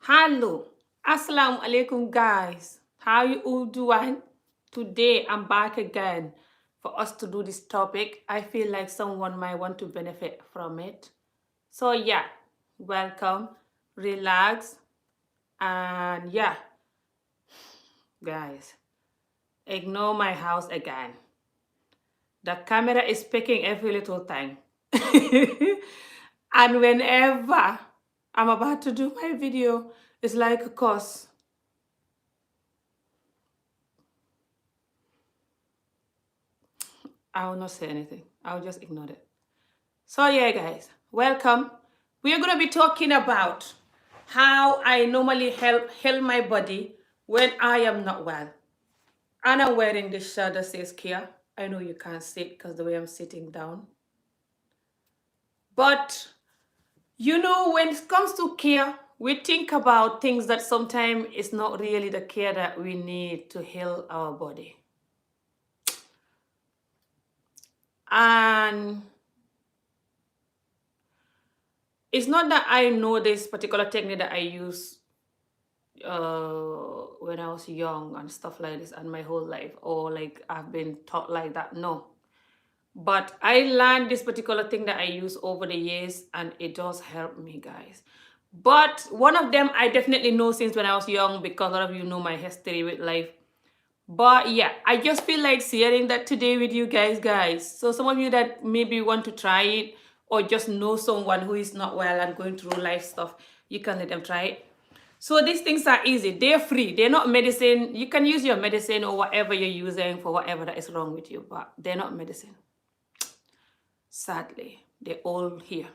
Hello, Assalamu alaikum, guys. How you all doing? Today I'm back again for us to do this topic. I feel like someone might want to benefit from it. So yeah, welcome, relax, and yeah, guys, ignore my house again. The camera is picking every little thing. And whenever I'm about to do my video, it's like a course. I will not say anything. I'll just ignore it. So yeah, guys, welcome. We are gonna be talking about how I normally help heal my body when I am not well. And I'm wearing this shirt that says Kia. I know you can't see it because the way I'm sitting down. But when it comes to care, we think about things that sometimes is not really the care that we need to heal our body. And it's not that I know this particular technique that I use when I was young and stuff like this and my whole life, or like I've been taught like that. No. But I learned this particular thing that I use over the years and it does help me, guys. But one of them I definitely know since when I was young because a lot of you know my history with life. But yeah, I just feel like sharing that today with you guys. So some of you that maybe want to try it or just know someone who is not well and going through life stuff, you can let them try it. So these things are easy. They're free. They're not medicine. You can use your medicine or whatever you're using for whatever that is wrong with you, but they're not medicine. Sadly, they're all here.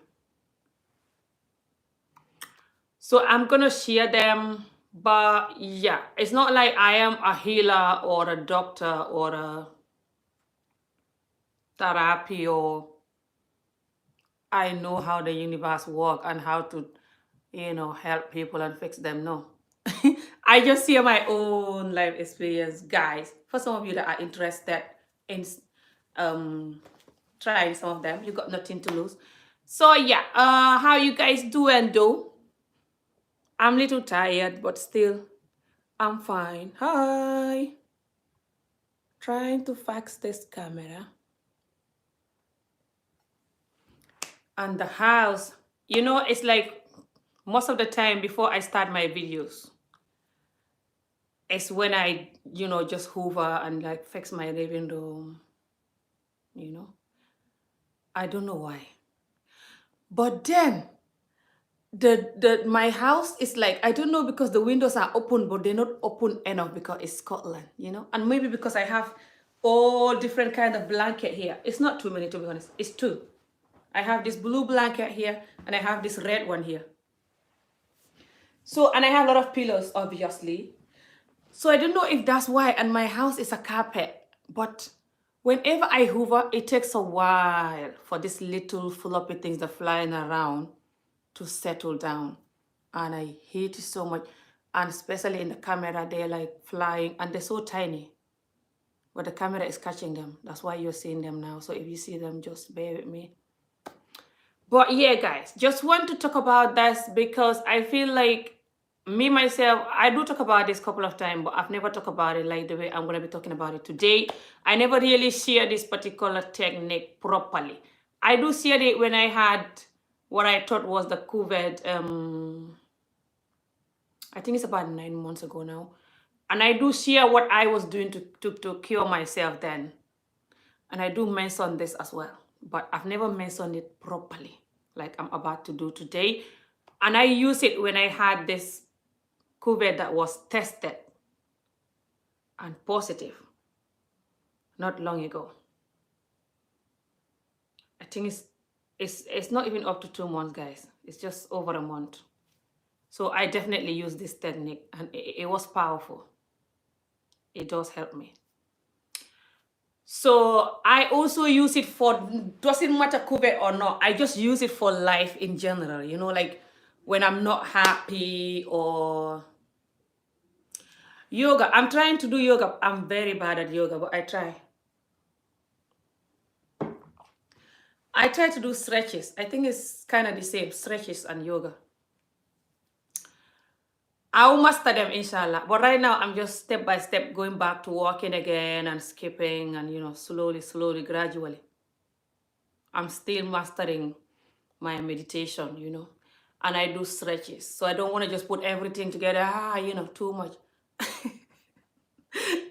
So I'm gonna share them, but yeah, it's not like I am a healer or a doctor or a therapy or I know how the universe works and how to, help people and fix them. No. I just share my own life experience, guys. For some of you that are interested in trying some of them, you got nothing to lose. So yeah, how you guys doing though? I'm a little tired, but still, I'm fine. Hi. Trying to fix this camera. And the house, it's like most of the time before I start my videos, it's when I, just hoover and like fix my living room, you know. I don't know why. But then the my house is like, I don't know, because the windows are open, but they're not open enough because it's Scotland, and maybe because I have all different kind of blanket here. It's not too many, to be honest. It's two. I have this blue blanket here and I have this red one here. So, and I have a lot of pillows, obviously. So I don't know if that's why. And my house is a carpet, but whenever I hoover, it takes a while for these little floppy things that are flying around to settle down. And I hate it so much. And especially in the camera, they're like flying and they're so tiny. But the camera is catching them. That's why you're seeing them now. So if you see them, just bear with me. But yeah, guys, just want to talk about this because I feel like me, myself, I do talk about this a couple of times, but I've never talked about it like the way I'm going to be talking about it today. I never really share this particular technique properly. I do share it when I had what I thought was the COVID, I think it's about 9 months ago now. And I do share what I was doing to cure myself then. And I do mention this as well, but I've never mentioned it properly like I'm about to do today. And I use it when I had this COVID that was tested and positive not long ago. I think it's not even up to 2 months, guys. It's just over a month. So I definitely use this technique and it was powerful. It does help me. So I also use it for, doesn't matter COVID or not, I just use it for life in general, like when I'm not happy or yoga. I'm trying to do yoga. I'm very bad at yoga, but I try. I try to do stretches. I think it's kind of the same, stretches and yoga. I'll master them, inshallah. But right now, I'm just step by step going back to walking again and skipping and, slowly, gradually. I'm still mastering my meditation. And I do stretches. So I don't want to just put everything together, too much.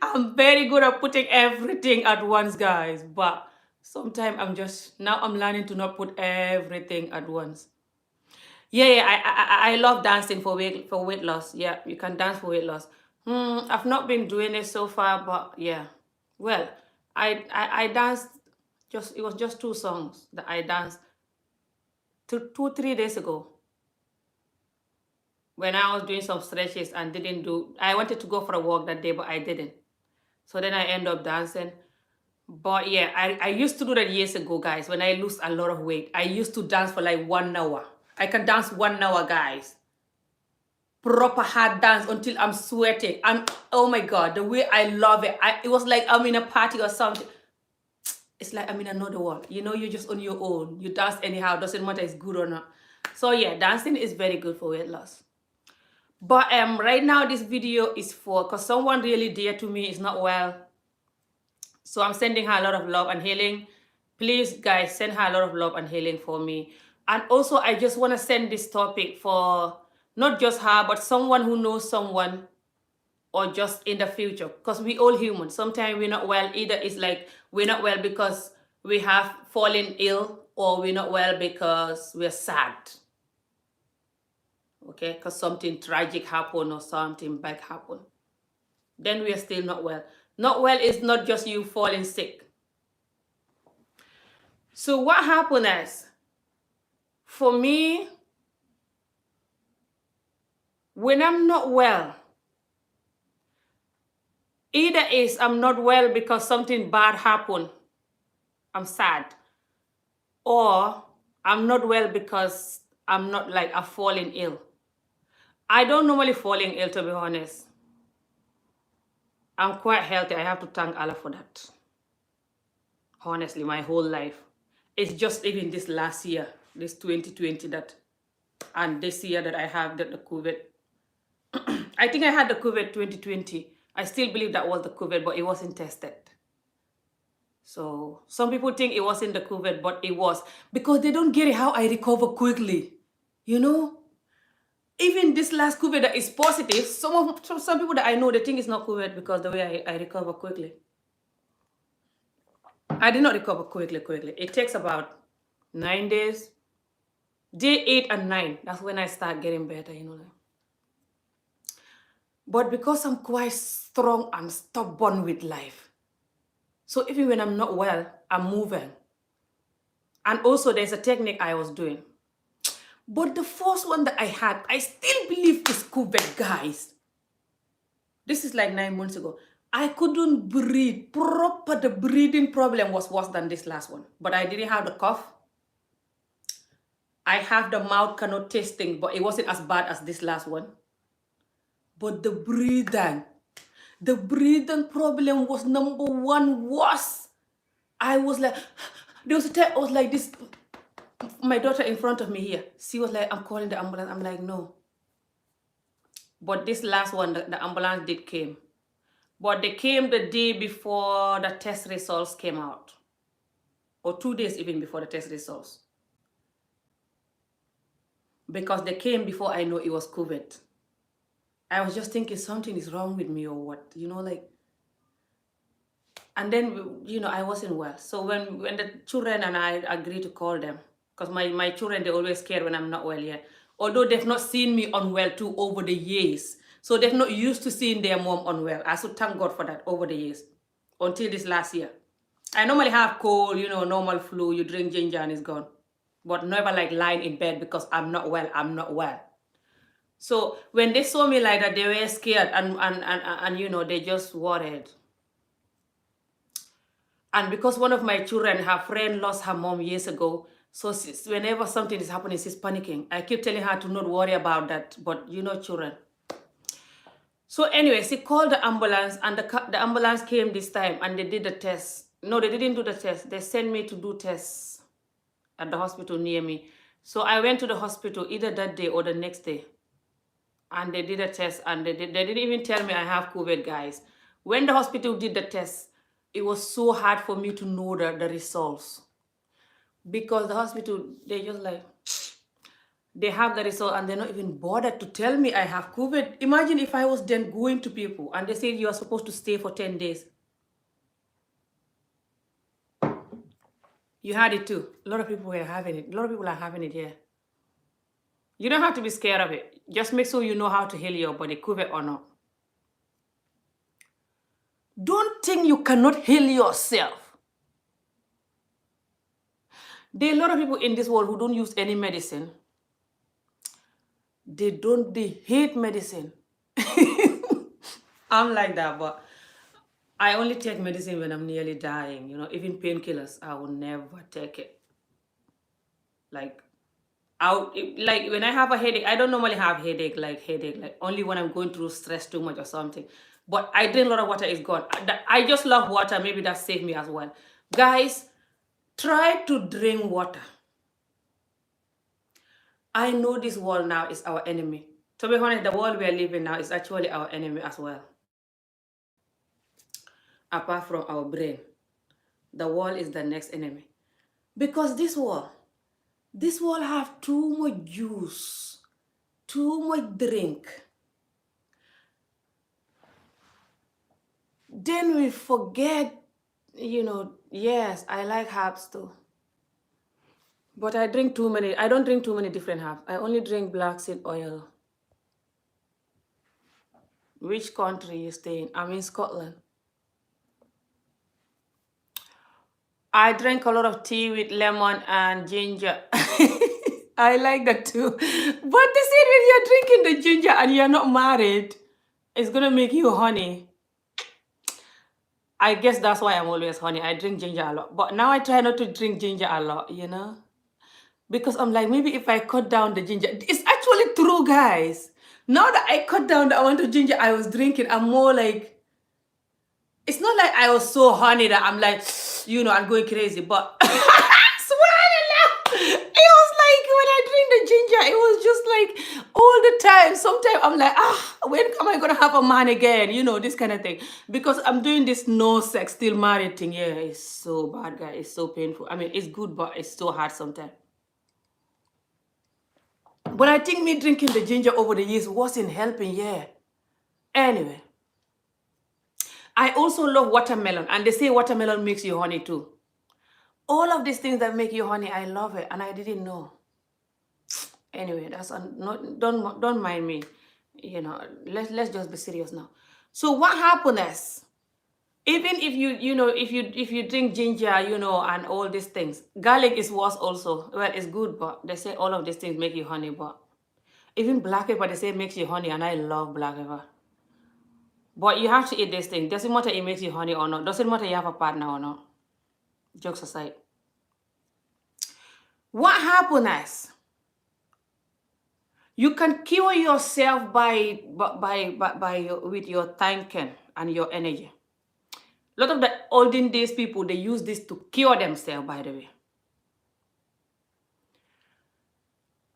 I'm very good at putting everything at once, guys. But sometimes now I'm learning to not put everything at once. Yeah, I love dancing for weight loss. Yeah, you can dance for weight loss. I've not been doing it so far, but yeah. Well, I danced it was just 2 songs that I danced 3 days ago when I was doing some stretches and didn't do. I wanted to go for a walk that day, but I didn't. So then I end up dancing. But yeah, I used to do that years ago, guys. When I lose a lot of weight, I used to dance for like 1 hour. I can dance 1 hour, guys. Proper hard dance until I'm sweating. And oh my God, the way I love it. It was like I'm in a party or something. It's like I'm in another world. You're just on your own. You dance anyhow. Doesn't matter if it's good or not. So yeah, dancing is very good for weight loss. But right now this video is because someone really dear to me is not well. So I'm sending her a lot of love and healing. Please, guys, send her a lot of love and healing for me. And also, I just want to send this topic for not just her, but someone who knows someone or just in the future. Because we all human. Sometimes we're not well. Either it's like we're not well because we have fallen ill or we're not well because we're sad. Okay? Because something tragic happened or something bad happened. Then we are still not well. Not well is not just you falling sick. So what happened is, for me, when I'm not well, either is I'm not well because something bad happened, I'm sad, or I'm not well because I'm not like a falling ill. I don't normally falling ill, to be honest. I'm quite healthy. I have to thank Allah for that. Honestly, my whole life. It's just even this last year, this 2020 and this year that I have the COVID. I think I had the COVID 2020. I still believe that was the COVID, but it wasn't tested. So some people think it wasn't the COVID, but it was. Because they don't get it how I recover quickly. Even this last COVID that is positive, some people that I know, they think it's not COVID because the way I recover quickly. I did not recover quickly. It takes about 9 days. Day 8 and 9, that's when I start getting better, But because I'm quite strong and stubborn with life, so even when I'm not well, I'm moving. And also there's a technique I was doing. But the first one that I had, I still believe is COVID, guys. This is like 9 months ago. I couldn't breathe. The breathing problem was worse than this last one. But I didn't have the cough. I have the mouth cannot tasting, but it wasn't as bad as this last one. But the breathing problem was number one worse. I was like, there was a time I was like this. My daughter in front of me here, she was like, I'm calling the ambulance. I'm like, no. But this last one, the ambulance did came. But they came the day before the test results came out. Or 2 days even before the test results. Because they came before I know it was COVID. I was just thinking something is wrong with me or what, and then, I wasn't well. So when the children and I agreed to call them, because my children, they always scared when I'm not well yet. Although they've not seen me unwell too over the years. So they've not used to seeing their mom unwell. I should thank God for that over the years. Until this last year. I normally have cold, normal flu. You drink ginger and it's gone. But never like lying in bed because I'm not well. So when they saw me like that, they were scared and they just worried. And because one of my children, her friend lost her mom years ago, so whenever something is happening, she's panicking. I keep telling her to not worry about that, but children. So anyway, she called the ambulance, and the ambulance came this time, and they did the test. No, they didn't do the test. They sent me to do tests at the hospital near me. So I went to the hospital either that day or the next day. and they did a test, and they didn't even tell me I have COVID, guys. When the hospital did the test, it was so hard for me to know the results, because the hospital, they just like, they have the result and they're not even bothered to tell me I have COVID. Imagine if I was then going to people and they said you are supposed to stay for 10 days. You had it too. A lot of people were having it. A lot of people are having it here. You don't have to be scared of it. Just make sure you know how to heal your body, COVID or not. Don't think you cannot heal yourself. There are a lot of people in this world who don't use any medicine. They hate medicine. I'm like that, but I only take medicine when I'm nearly dying. Even painkillers, I will never take it. Like, like when I have a headache, I don't normally have headache, like only when I'm going through stress too much or something. But I drink a lot of water, it's gone. I just love water. Maybe that saved me as well. Guys, try to drink water. I know this world now is our enemy. To be honest, the world we are living now is actually our enemy as well. Apart from our brain, the world is the next enemy. Because this world have too much juice, too much drink. Then we forget, yes, I like herbs too. But I don't drink too many different herbs. I only drink black seed oil. Which country you stay in? I'm in Scotland. I drink a lot of tea with lemon and ginger. I like that too. But they said when you're drinking the ginger and you're not married, it's gonna make you honey. I guess that's why I'm always honey. I drink ginger a lot. But now I try not to drink ginger a lot, Because I'm like, maybe if I cut down the ginger. It's actually true, guys. Now that I cut down the amount of ginger I was drinking, I'm more like, it's not like I was so honey that I'm like, I'm going crazy. But it was like when I drink the ginger, it was just like all the time. Sometimes I'm like, when am I gonna have a man again? This kind of thing. Because I'm doing this no sex, still married thing. Yeah, it's so bad, guys. It's so painful. I mean, it's good, but it's so hard sometimes. But I think me drinking the ginger over the years wasn't helping, yeah. Anyway. I also love watermelon. And they say watermelon makes you honey too. All of these things that make you honey, I love it. And I didn't know. Anyway, don't mind me. Let's just be serious now. So what happens? Even if you drink ginger, and all these things, garlic is worse also. Well, it's good, but they say all of these things make you honey. But even black pepper, they say makes you honey, and I love black pepper. But you have to eat this thing. Doesn't matter it makes you honey or not. Doesn't matter you have a partner or not. Jokes aside. What happens? You can cure yourself with your thinking and your energy. A lot of the olden days people, they use this to cure themselves, by the way.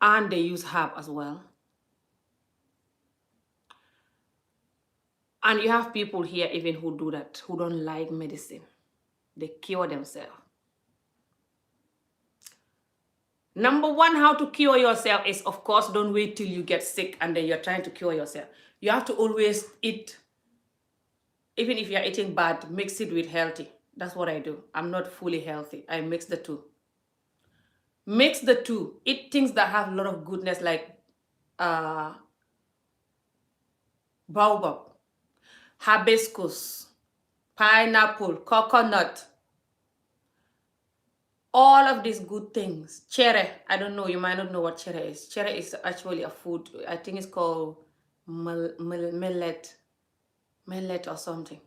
And they use herb as well. And you have people here even who do that, who don't like medicine. They cure themselves. Number one, how to cure yourself is, of course, don't wait till you get sick and then you're trying to cure yourself. You have to always eat. Even if you're eating bad, mix it with healthy. That's what I do. I'm not fully healthy. I mix the two. Mix the two. Eat things that have a lot of goodness, like baobab, hibiscus, pineapple, coconut. All of these good things. Cherry. I don't know. You might not know what cherry is. Cherry is actually a food. I think it's called millet. Millet or something.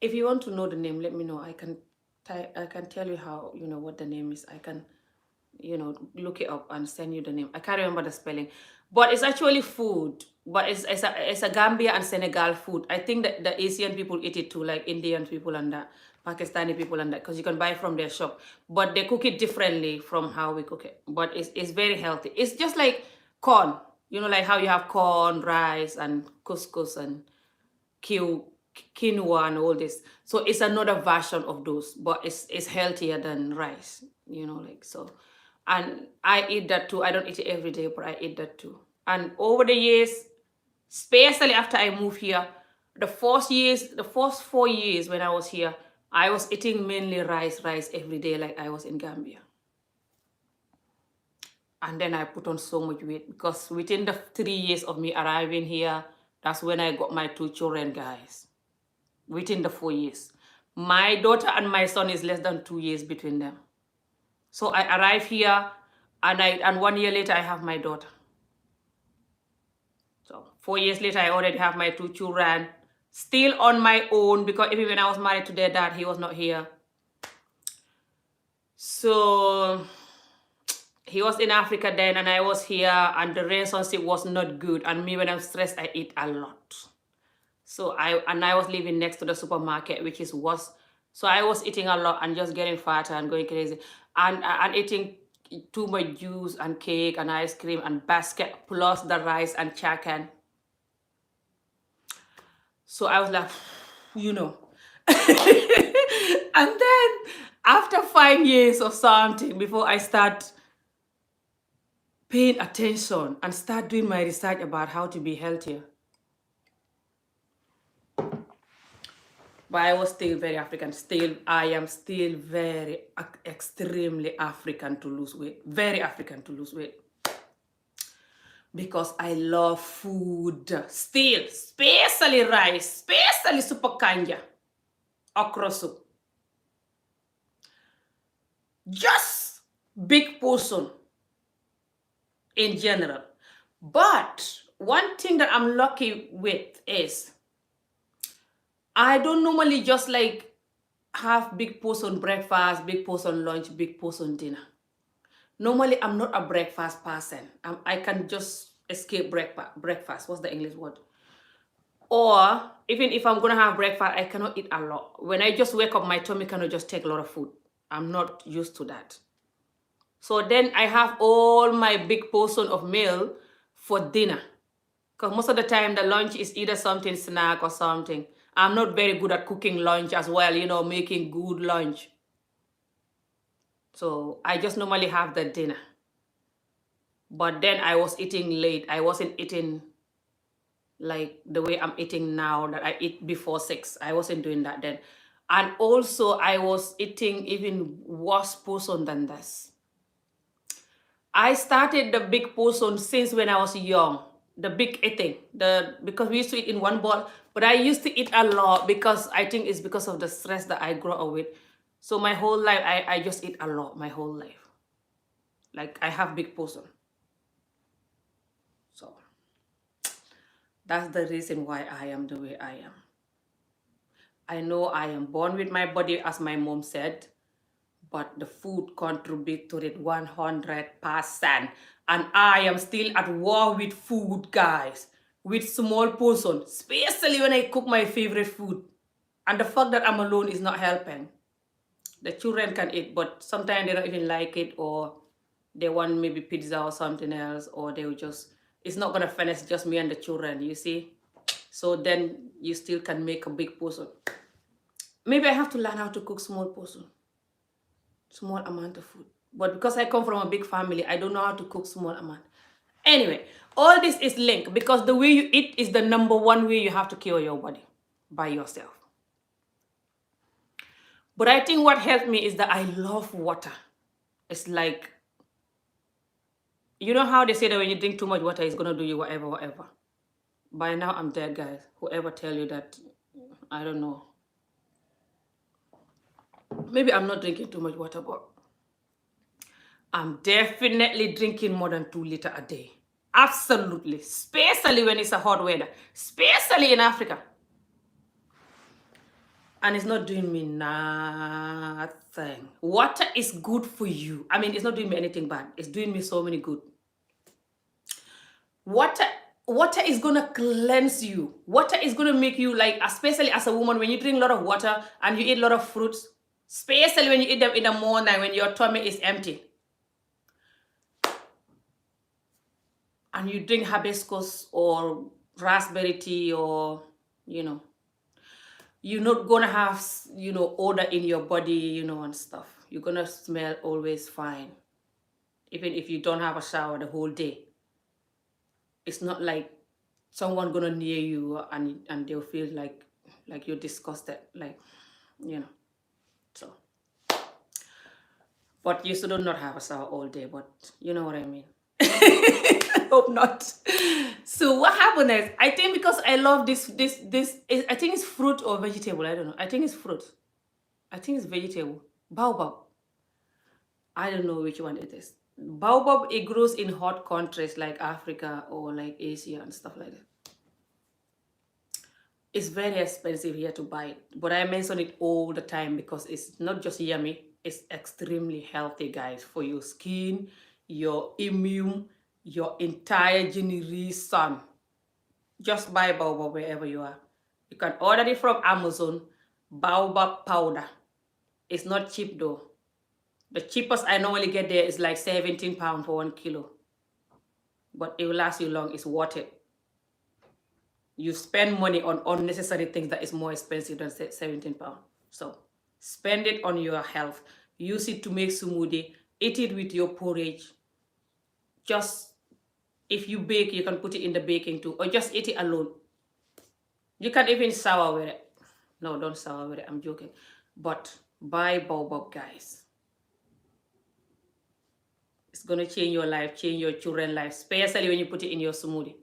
If you want to know the name, let me know. I can tell you how, what the name is. I can, look it up and send you the name. I can't remember the spelling. But it's actually food. But it's a Gambia and Senegal food. I think that the Asian people eat it too, like Indian people and that. Pakistani people and that, because you can buy from their shop. But they cook it differently from how we cook it. But it's very healthy. It's just like corn. You know, like how you have corn, rice, and couscous and ki- quinoa and all this. So it's another version of those, but it's healthier than rice. You know, like so. And I eat that too. I don't eat it every day, but I eat that too. And over the years, especially after I moved here, the first 4 years when I was here, I was eating mainly rice every day, like I was in Gambia. And then I put on so much weight because within the 3 years of me arriving here, that's when I got my two children, guys. Within the 4 years. My daughter and my son is less than 2 years between them. So I arrive here and 1 year later I have my daughter. So 4 years later I already have my two children. Still on my own because even when I was married to their dad, he was not here. So he was in Africa then and I was here and the relationship was not good. And me, when I'm stressed, I eat a lot. So I was living next to the supermarket, which is worse. So I was eating a lot and just getting fatter and going crazy. And eating too much juice and cake and ice cream and basket plus the rice and chicken. So I was like, you know. And then after 5 years or something, before I start paying attention and start doing my research about how to be healthier. But I was still very African. I am still very extremely African to lose weight. Very African to lose weight. Because I love food. Still, especially rice, especially super kanja, okra soup. Just big portion in general. But one thing that I'm lucky with is I don't normally just like have big portion breakfast, big portion lunch, big portion dinner. Normally, I'm not a breakfast person. I can just escape breakfast. What's the English word? Or even if I'm gonna have breakfast, I cannot eat a lot. When I just wake up, my tummy cannot just take a lot of food. I'm not used to that. So then I have all my big portion of meal for dinner. Because most of the time the lunch is either something snack or something. I'm not very good at cooking lunch as well, making good lunch. So I just normally have the dinner. But then I was eating late. I wasn't eating like the way I'm eating now, that I eat before 6. I wasn't doing that then. And also I was eating even worse portion than this. I started the big portion since when I was young. The big eating, because we used to eat in one bowl, but I used to eat a lot because I think it's because of the stress that I grew up with. So my whole life, I just eat a lot, my whole life. Like I have big portion. So that's the reason why I am the way I am. I know I am born with my body, as my mom said, but the food contributes to it 100%. And I am still at war with food, guys, with small portion, especially when I cook my favorite food. And the fact that I'm alone is not helping. The children can eat, but sometimes they don't even like it, or they want maybe pizza or something else, or they will just, it's not gonna finish just me and the children, you see? So then you still can make a big portion. Maybe I have to learn how to cook small portion. Small amount of food. But because I come from a big family, I don't know how to cook small amount. Anyway, all this is linked because the way you eat is the number one way you have to cure your body by yourself. But I think what helped me is that I love water. It's like, you know how they say that when you drink too much water, it's going to do you whatever. By now, I'm dead, guys. Whoever tell you that, I don't know. Maybe I'm not drinking too much water, but I'm definitely drinking more than 2 liters a day. Absolutely. Especially when it's a hot weather. Especially in Africa. And it's not doing me nothing. Water is good for you. I mean, it's not doing me anything bad. It's doing me so many good. Water is gonna cleanse you. Water is gonna make you, like, especially as a woman, when you drink a lot of water and you eat a lot of fruits, especially when you eat them in the morning when your tummy is empty. and you drink hibiscus or raspberry tea, or you know, you're not gonna have odor in your body, and stuff. You're gonna smell always fine, even if you don't have a shower the whole day. It's not like someone gonna near you and they'll feel like you're disgusted, like, you know. So, but you should not have a shower all day, but you know what I mean. I hope not. So what happened is, I think because I love this I think it's fruit or vegetable, I don't know. I think it's fruit. I think it's vegetable. Baobab. I don't know which one it is. Baobab, it grows in hot countries like Africa or like Asia and stuff like that. It's very expensive here to buy it, but I mention it all the time because it's not just yummy, it's extremely healthy, guys, for your skin, your immune, your entire generation. Just buy baobab wherever you are. You can order it from Amazon. Baobab powder. It's not cheap though. The cheapest I normally get there is like 17 pounds for 1 kilo. But it will last you long. It's worth it. You spend money on unnecessary things that is more expensive than 17 pounds. So spend it on your health. Use it to make smoothie. Eat it with your porridge. Just, if you bake, you can put it in the baking too. Or just eat it alone. You can even sour with it. No, don't sour with it. I'm joking. But buy baobab, guys. It's going to change your life, change your children's life, especially when you put it in your smoothie.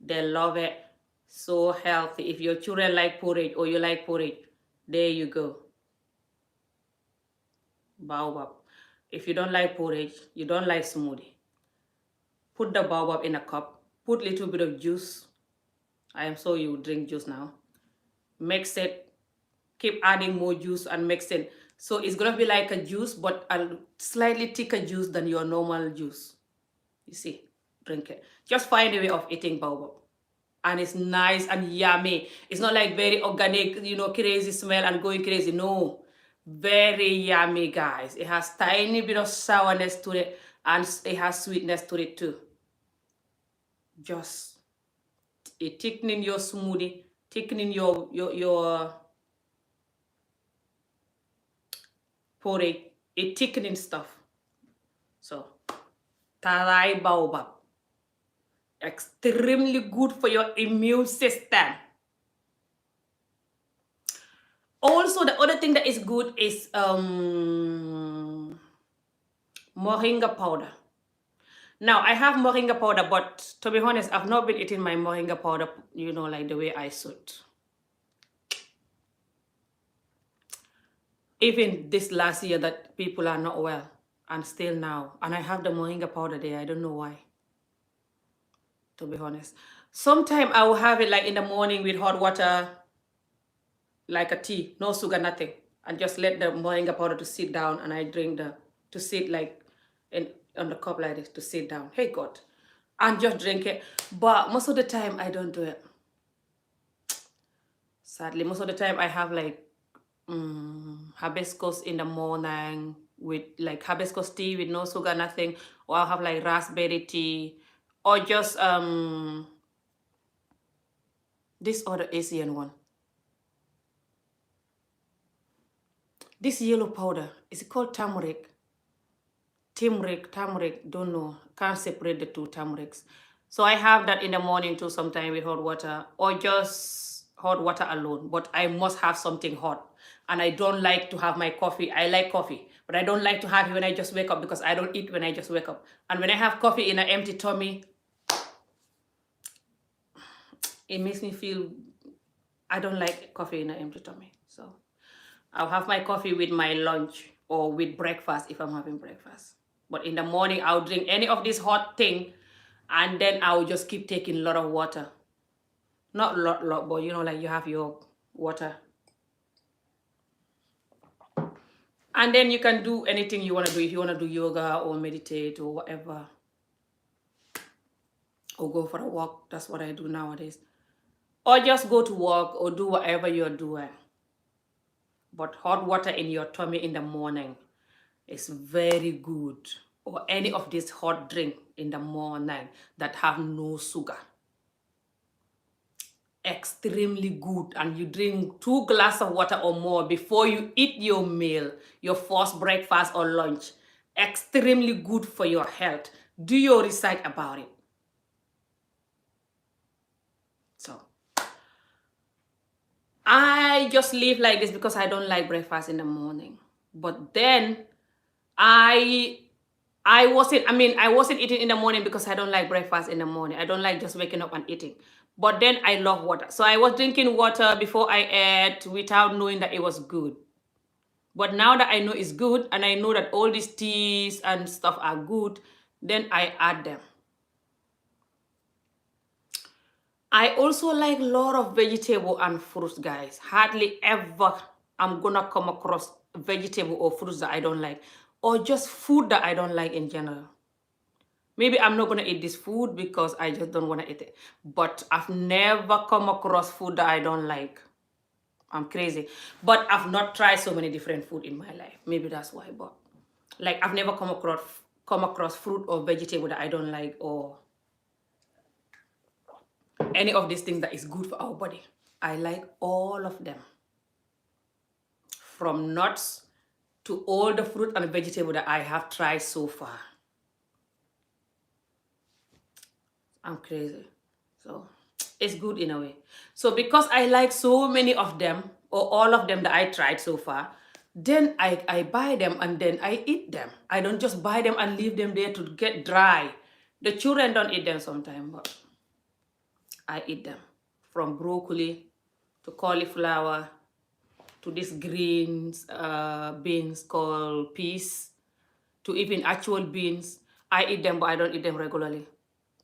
They love it. So healthy. If your children like porridge or you like porridge, there you go. Baobab. If you don't like porridge, you don't like smoothie, put the baobab in a cup, put a little bit of juice. I am sure you drink juice now. Mix it. Keep adding more juice and mix it. So it's going to be like a juice, but a slightly thicker juice than your normal juice. You see, drink it. Just find a way of eating baobab. And it's nice and yummy. It's not like very organic, crazy smell and going crazy. No, very yummy, guys. It has tiny bit of sourness to it, and it has sweetness to it too. Just it thickening your smoothie, thickening your porridge, it thickening stuff. So, Tarai baobab. Extremely good for your immune system. Also, the other thing that is good is moringa powder. Now, I have moringa powder, but to be honest, I've not been eating my moringa powder, like the way I should. Even this last year that people are not well, and still now. And I have the moringa powder there. I don't know why, to be honest. Sometimes I will have it like in the morning with hot water, like a tea, no sugar, nothing. And just let the moringa powder to sit down, and I drink to sit like on the cup like this, to sit down. Hey God. And just drink it. But most of the time I don't do it. Sadly, most of the time I have like hibiscus in the morning with like hibiscus tea with no sugar, nothing. Or I'll have like raspberry tea, or just this other Asian one. This yellow powder, is it called turmeric? Turmeric, don't know. Can't separate the two turmerics. So I have that in the morning too, sometime with hot water, or just hot water alone. But I must have something hot. And I don't like to have my coffee. I like coffee, but I don't like to have it when I just wake up, because I don't eat when I just wake up. And when I have coffee in an empty tummy, it makes me feel, I don't like coffee in an empty tummy. So I'll have my coffee with my lunch or with breakfast if I'm having breakfast. But in the morning, I'll drink any of this hot thing, and then I'll just keep taking a lot of water. Not a lot, but like you have your water. And then you can do anything you want to do. If you want to do yoga or meditate or whatever, or go for a walk, that's what I do nowadays. Or just go to work or do whatever you're doing. But hot water in your tummy in the morning is very good. or any of this hot drink in the morning that have no sugar. Extremely good. And you drink 2 glasses of water or more before you eat your meal, your first breakfast or lunch. Extremely good for your health. Do your research about it. So I just live like this because I don't like breakfast in the morning. But then I wasn't eating in the morning because I don't like breakfast in the morning. I don't like just waking up and eating. But then I love water. So I was drinking water before I ate without knowing that it was good. But now that I know it's good and I know that all these teas and stuff are good, then I add them. I also like a lot of vegetable and fruits, guys. Hardly ever I'm gonna come across vegetable or fruits that I don't like, or just food that I don't like in general. Maybe I'm not gonna eat this food because I just don't wanna eat it. But I've never come across food that I don't like. I'm crazy. But I've not tried so many different food in my life. Maybe that's why. But like I've never come across fruit or vegetable that I don't like, or any of these things that is good for our body. I like all of them. From nuts to all the fruit and vegetable that I have tried so far. I'm crazy. So it's good in a way. So because I like so many of them, or all of them that I tried so far, then I buy them and then I eat them. I don't just buy them and leave them there to get dry. The children don't eat them sometimes, but I eat them. From broccoli to cauliflower to these greens beans called peas, to even actual beans. I eat them, but I don't eat them regularly.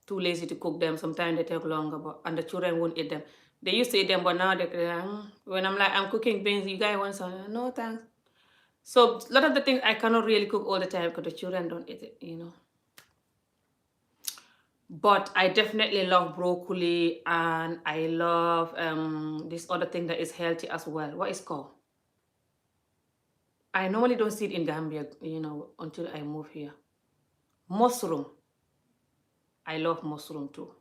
Too lazy to cook them. Sometimes they take longer, and the children won't eat them. They used to eat them, but now when I'm like, I'm cooking beans, you guys want some? No, thanks. So a lot of the things I cannot really cook all the time because the children don't eat it. But I definitely love broccoli, and I love this other thing that is healthy as well. What is it called? I normally don't see it in Gambia, until I move here. Mushroom. I love mushroom too.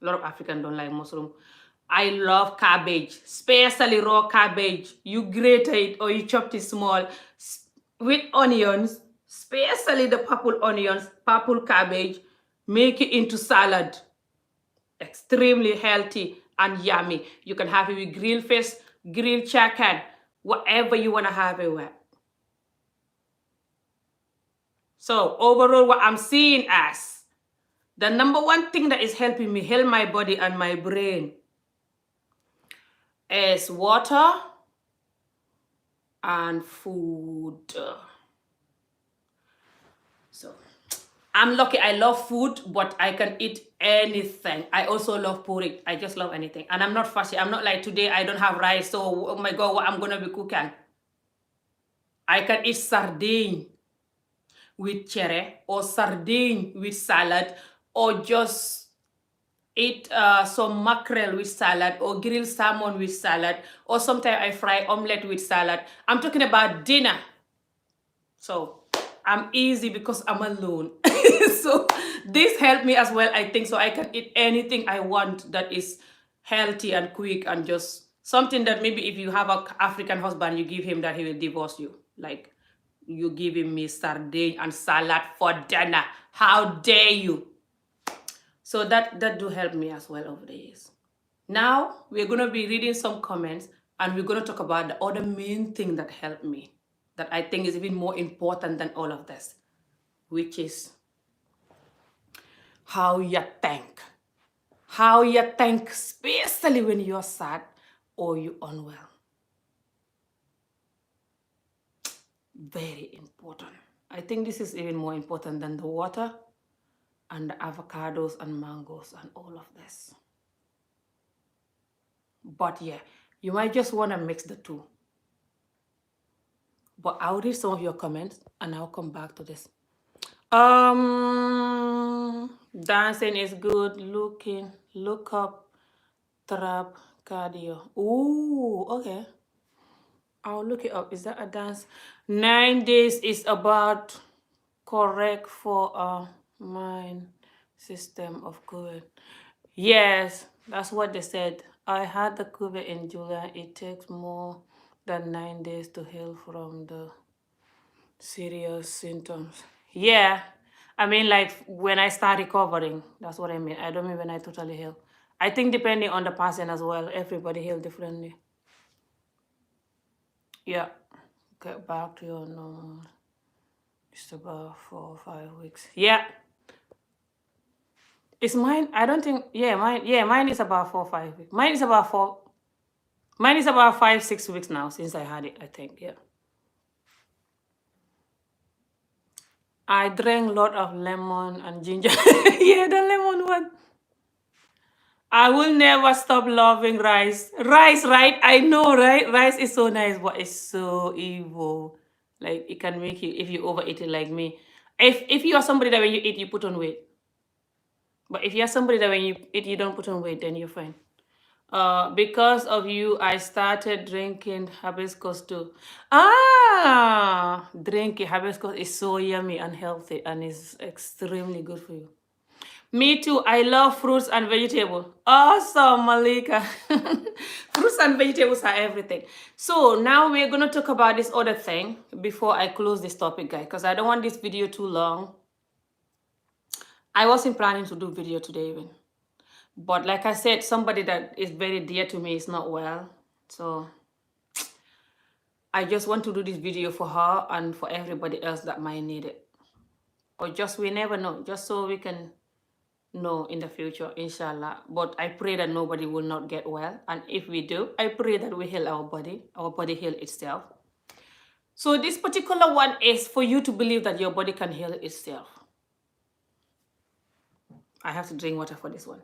A lot of Africans don't like mushroom. I love cabbage, especially raw cabbage. You grate it or you chop it small with onions, especially the purple onions, purple cabbage. Make it into salad. Extremely healthy and yummy. You can have it with grilled fish, grilled chicken, whatever you want to have it with. So overall, what I'm seeing as the number one thing that is helping me heal my body and my brain is water and food. So I'm lucky. I love food, but I can eat anything. I also love porridge. I just love anything. And I'm not fussy. I'm not like today I don't have rice, so oh my God, what I'm going to be cooking. I can eat sardine with cherry, or sardine with salad, or just eat some mackerel with salad, or grilled salmon with salad, or sometimes I fry omelette with salad. I'm talking about dinner. So I'm easy because I'm alone. So this helped me as well, I think, so I can eat anything I want that is healthy and quick, and just something that maybe if you have an African husband, you give him that he will divorce you. Like, you giving me sardine and salad for dinner. How dare you? So that do help me as well over the years. Now we're going to be reading some comments, and we're going to talk about the other main thing that helped me, that I think is even more important than all of this, which is how you think. How you think, especially when you're sad or you're unwell. Very important. I think this is even more important than the water and the avocados and mangoes and all of this. But yeah, you might just want to mix the two. But I'll read some of your comments and I'll come back to this. Dancing is good. Look up trap cardio. Ooh, okay. I'll look it up. Is that a dance? 9 days is about correct for a mind system of COVID. Yes, that's what they said. I had the COVID in July. It takes more than 9 days to heal from the serious symptoms. Yeah, I mean, like when I start recovering, that's what I mean. I don't mean when I totally heal. I think depending on the person as well, everybody heal differently. Yeah, get back to your normal. It's about 4 or 5 weeks. Yeah, it's mine. I don't think. Yeah, mine. Yeah, mine is about 4 or 5 weeks. Mine is about four. Mine is about 5 6 weeks now since I had it. I think. Yeah. I drank a lot of lemon and ginger. Yeah, the lemon one. I will never stop loving rice. Rice, right? I know, right? Rice is so nice, but it's so evil. Like it can make you if you overeat it like me. If you are somebody that when you eat you put on weight. But if you're somebody that when you eat you don't put on weight, then you're fine. Because of you, I started drinking hibiscus too. Drinking hibiscus is so yummy and healthy and is extremely good for you. Me too. I love fruits and vegetables. Awesome, Malika. Fruits and vegetables are everything. So now we're going to talk about this other thing before I close this topic, guys, because I don't want this video too long. I wasn't planning to do video today even. But like I said, somebody that is very dear to me is not well. So I just want to do this video for her and for everybody else that might need it. Or just, we never know, just so we can know in the future, inshallah. But I pray that nobody will not get well. And if we do, I pray that we heal our body heal itself. So this particular one is for you to believe that your body can heal itself. I have to drink water for this one.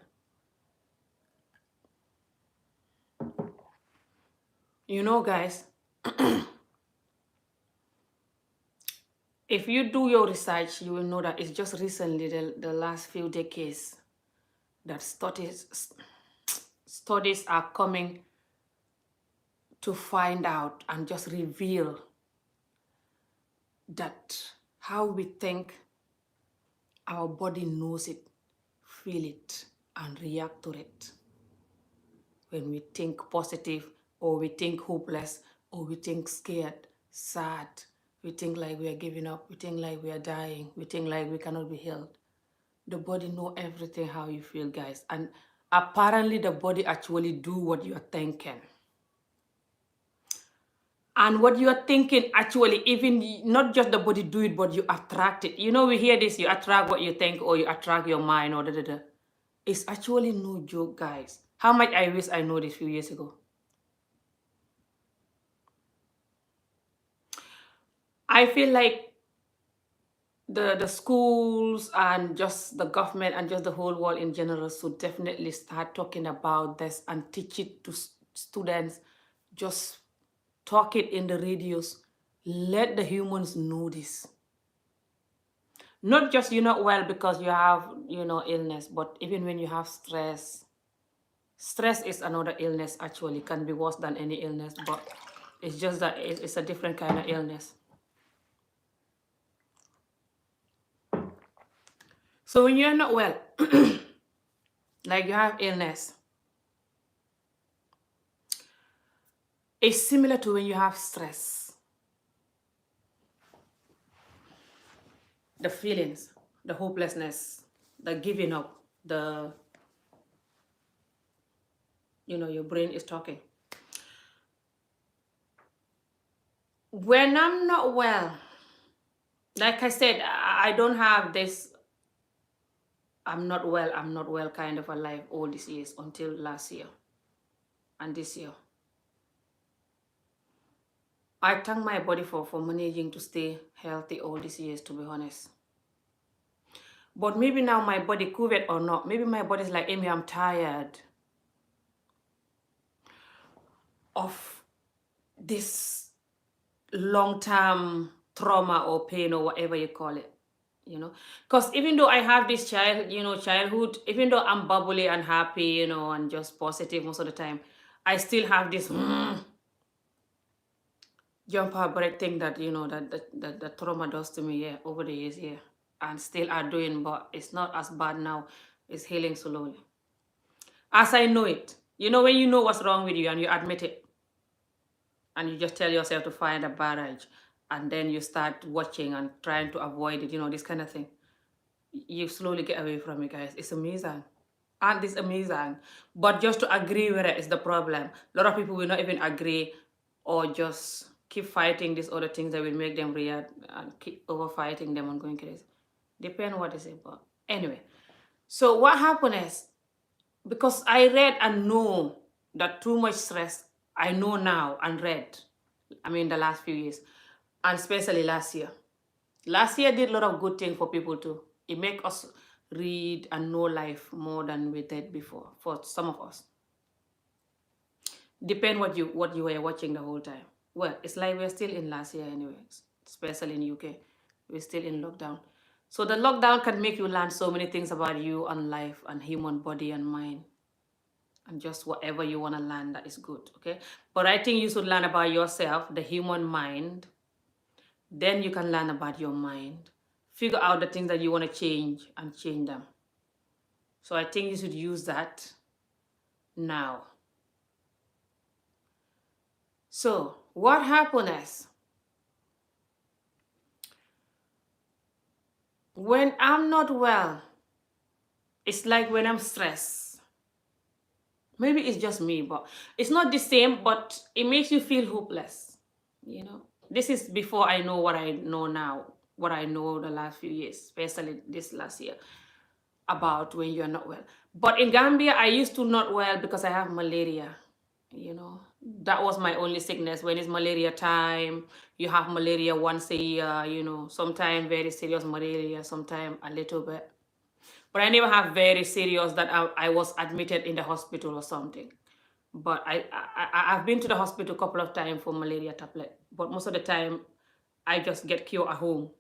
You know, guys, if you do your research, you will know that it's just recently, the last few decades, that studies are coming to find out and just reveal that how we think, our body knows it, feel it, and react to it. When we think positive, or we think hopeless, or we think scared, sad, we think like we are giving up, we think like we are dying, we think like we cannot be healed. The body know everything how you feel, guys. And apparently the body actually do what you are thinking. And what you are thinking actually, even not just the body do it, but you attract it. You know, we hear this, you attract what you think, or you attract your mind, or da. It's actually no joke, guys. How much I wish I know this few years ago. I feel like the schools and just the government and just the whole world in general should definitely start talking about this and teach it to students. Just talk it in the radios. Let the humans know this. Not just you're not well because you have, illness, but even when you have stress. Stress is another illness, actually. Can be worse than any illness, but it's just that it's a different kind of illness. So when you're not well, like you have illness, it's similar to when you have stress. The feelings, the hopelessness, the giving up, your brain is talking. When I'm not well, like I said, I don't have this I'm not well kind of a life all these years until last year and this year. I thank my body for managing to stay healthy all these years, to be honest. But maybe now my body, COVID or not, maybe my body's like, Amy, I'm tired of this long-term trauma or pain or whatever you call it. Because even though I have this childhood, even though I'm bubbly and happy, and just positive most of the time, I still have this jump heartbreak thing that that trauma does to me, yeah, over the years, yeah, and still are doing, but it's not as bad now. It's healing slowly as I know it. When you know what's wrong with you and you admit it, and you just tell yourself to find a barrage, and then you start watching and trying to avoid it, this kind of thing. You slowly get away from it, guys. It's amazing. And it's amazing. But just to agree with it is the problem. A lot of people will not even agree, or just keep fighting these other things that will make them react and keep over fighting them and going crazy. Depend what is it. But anyway. So what happened is, because I read and know that too much stress, I know now and read, I mean the last few years, and especially last year. Last year did a lot of good things for people too. It make us read and know life more than we did before. For some of us, depend what you were watching the whole time. Well, it's like we're still in last year anyways, especially in UK. We're still in lockdown. So the lockdown can make you learn so many things about you and life and human body and mind, and just whatever you want to learn that is good. Okay, but I think you should learn about yourself, the human mind. Then you can learn about your mind, figure out the things that you want to change and change them. So I think you should use that now. So what happened is, when I'm not well, it's like when I'm stressed. Maybe it's just me, but it's not the same, but it makes you feel hopeless. This is before I know what I know now, what I know the last few years, especially this last year, about when you're not well. But in Gambia, I used to not well because I have malaria. That was my only sickness. When it's malaria time, you have malaria once a year, sometimes very serious malaria, sometimes a little bit. But I never have very serious that I was admitted in the hospital or something. But I've been to the hospital a couple of times for malaria tablet. But most of the time, I just get cured at home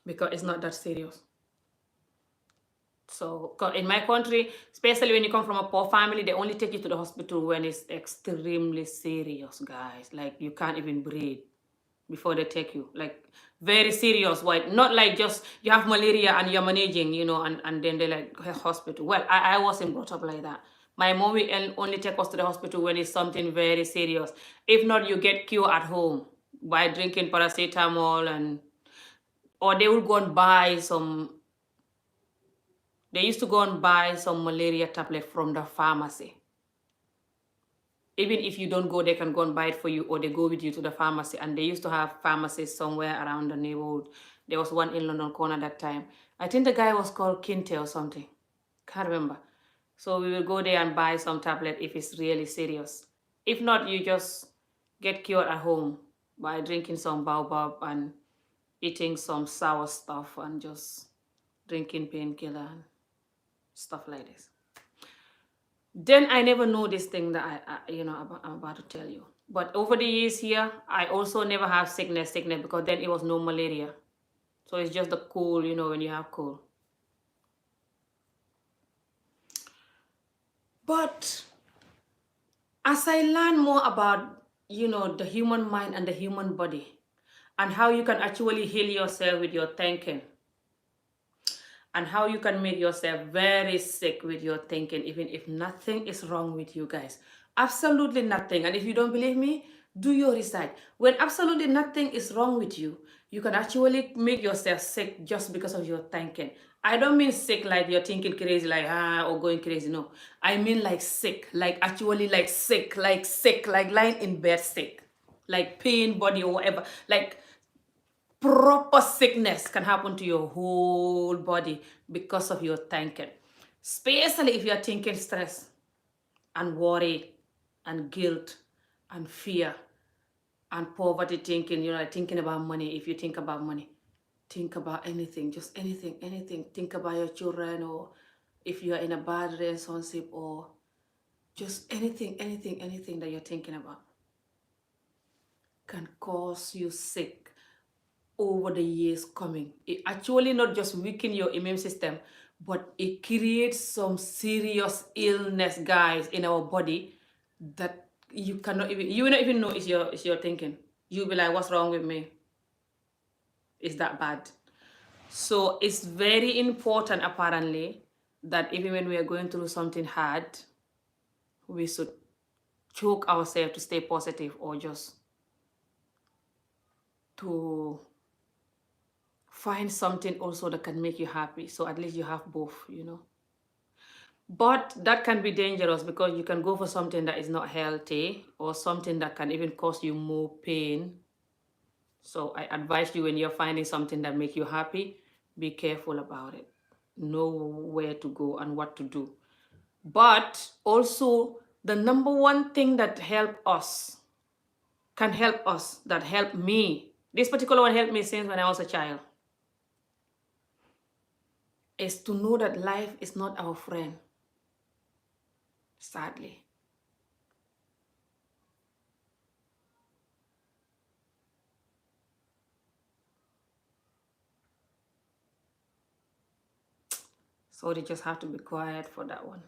because it's not that serious. So in my country, especially when you come from a poor family, they only take you to the hospital when it's extremely serious, guys. Like you can't even breathe before they take you. Like very serious. Why? Not like just you have malaria and you're managing, and then they like hospital. Well, I wasn't brought up like that. My mom will only take us to the hospital when it's something very serious. If not, you get cured at home by drinking paracetamol, or they will go and buy some. They used to go and buy some malaria tablet from the pharmacy. Even if you don't go, they can go and buy it for you, or they go with you to the pharmacy. And they used to have pharmacies somewhere around the neighborhood. There was one in London Corner that time. I think the guy was called Kinte or something. Can't remember. So we will go there and buy some tablet if it's really serious. If not, you just get cured at home by drinking some baobab and eating some sour stuff and just drinking painkiller and stuff like this. Then I never know this thing that I'm about to tell you. But over the years here, I also never have sickness, because then it was no malaria. So it's just the cold, when you have cold. But as I learn more about, the human mind and the human body, and how you can actually heal yourself with your thinking, and how you can make yourself very sick with your thinking, even if nothing is wrong with you, guys. Absolutely nothing. And if you don't believe me, do your research. When absolutely nothing is wrong with you, you can actually make yourself sick just because of your thinking. I don't mean sick like you're thinking crazy, like or going crazy. No, I mean like sick, like actually like sick, like lying in bed sick, like pain body or whatever, like proper sickness can happen to your whole body because of your thinking. Especially if you're thinking stress and worry and guilt and fear and poverty thinking, thinking about money. If you think about money, think about anything, just anything. Think about your children, or if you're in a bad relationship, or just anything that you're thinking about can cause you sick over the years coming. It actually not just weaken your immune system, but it creates some serious illness, guys, in our body that you will not even know it's your thinking. You'll be like, what's wrong with me? Is that bad? So it's very important, apparently, that even when we are going through something hard, we should choke ourselves to stay positive, or just to find something also that can make you happy. So at least you have both. But that can be dangerous, because you can go for something that is not healthy, or something that can even cause you more pain. So I advise you, when you're finding something that make you happy, be careful about it. Know where to go and what to do. But also, the number one thing that can help us, that helped me, this particular one helped me since when I was a child, is to know that life is not our friend, sadly. So they just have to be quiet for that one.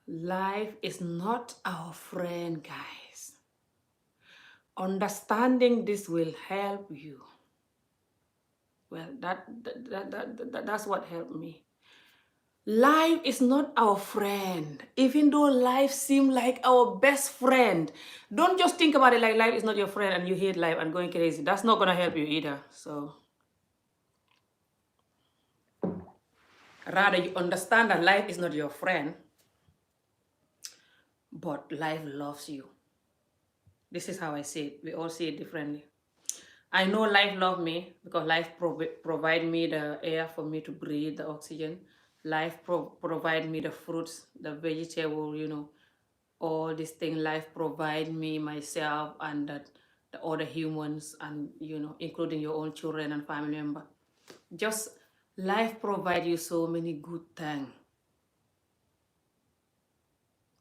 Life is not our friend, guys. Understanding this will help you. Well, that's what helped me. Life is not our friend, even though life seems like our best friend. Don't just think about it like life is not your friend and you hate life and going crazy. That's not going to help you either. So rather, you understand that life is not your friend, but life loves you. This is how I see it. We all see it differently. I know life loves me because life provide me the air for me to breathe, the oxygen. Life provide me the fruits, the vegetable, all these things. Life provide me myself and the other humans, and including your own children and family member. Just life provide you so many good things.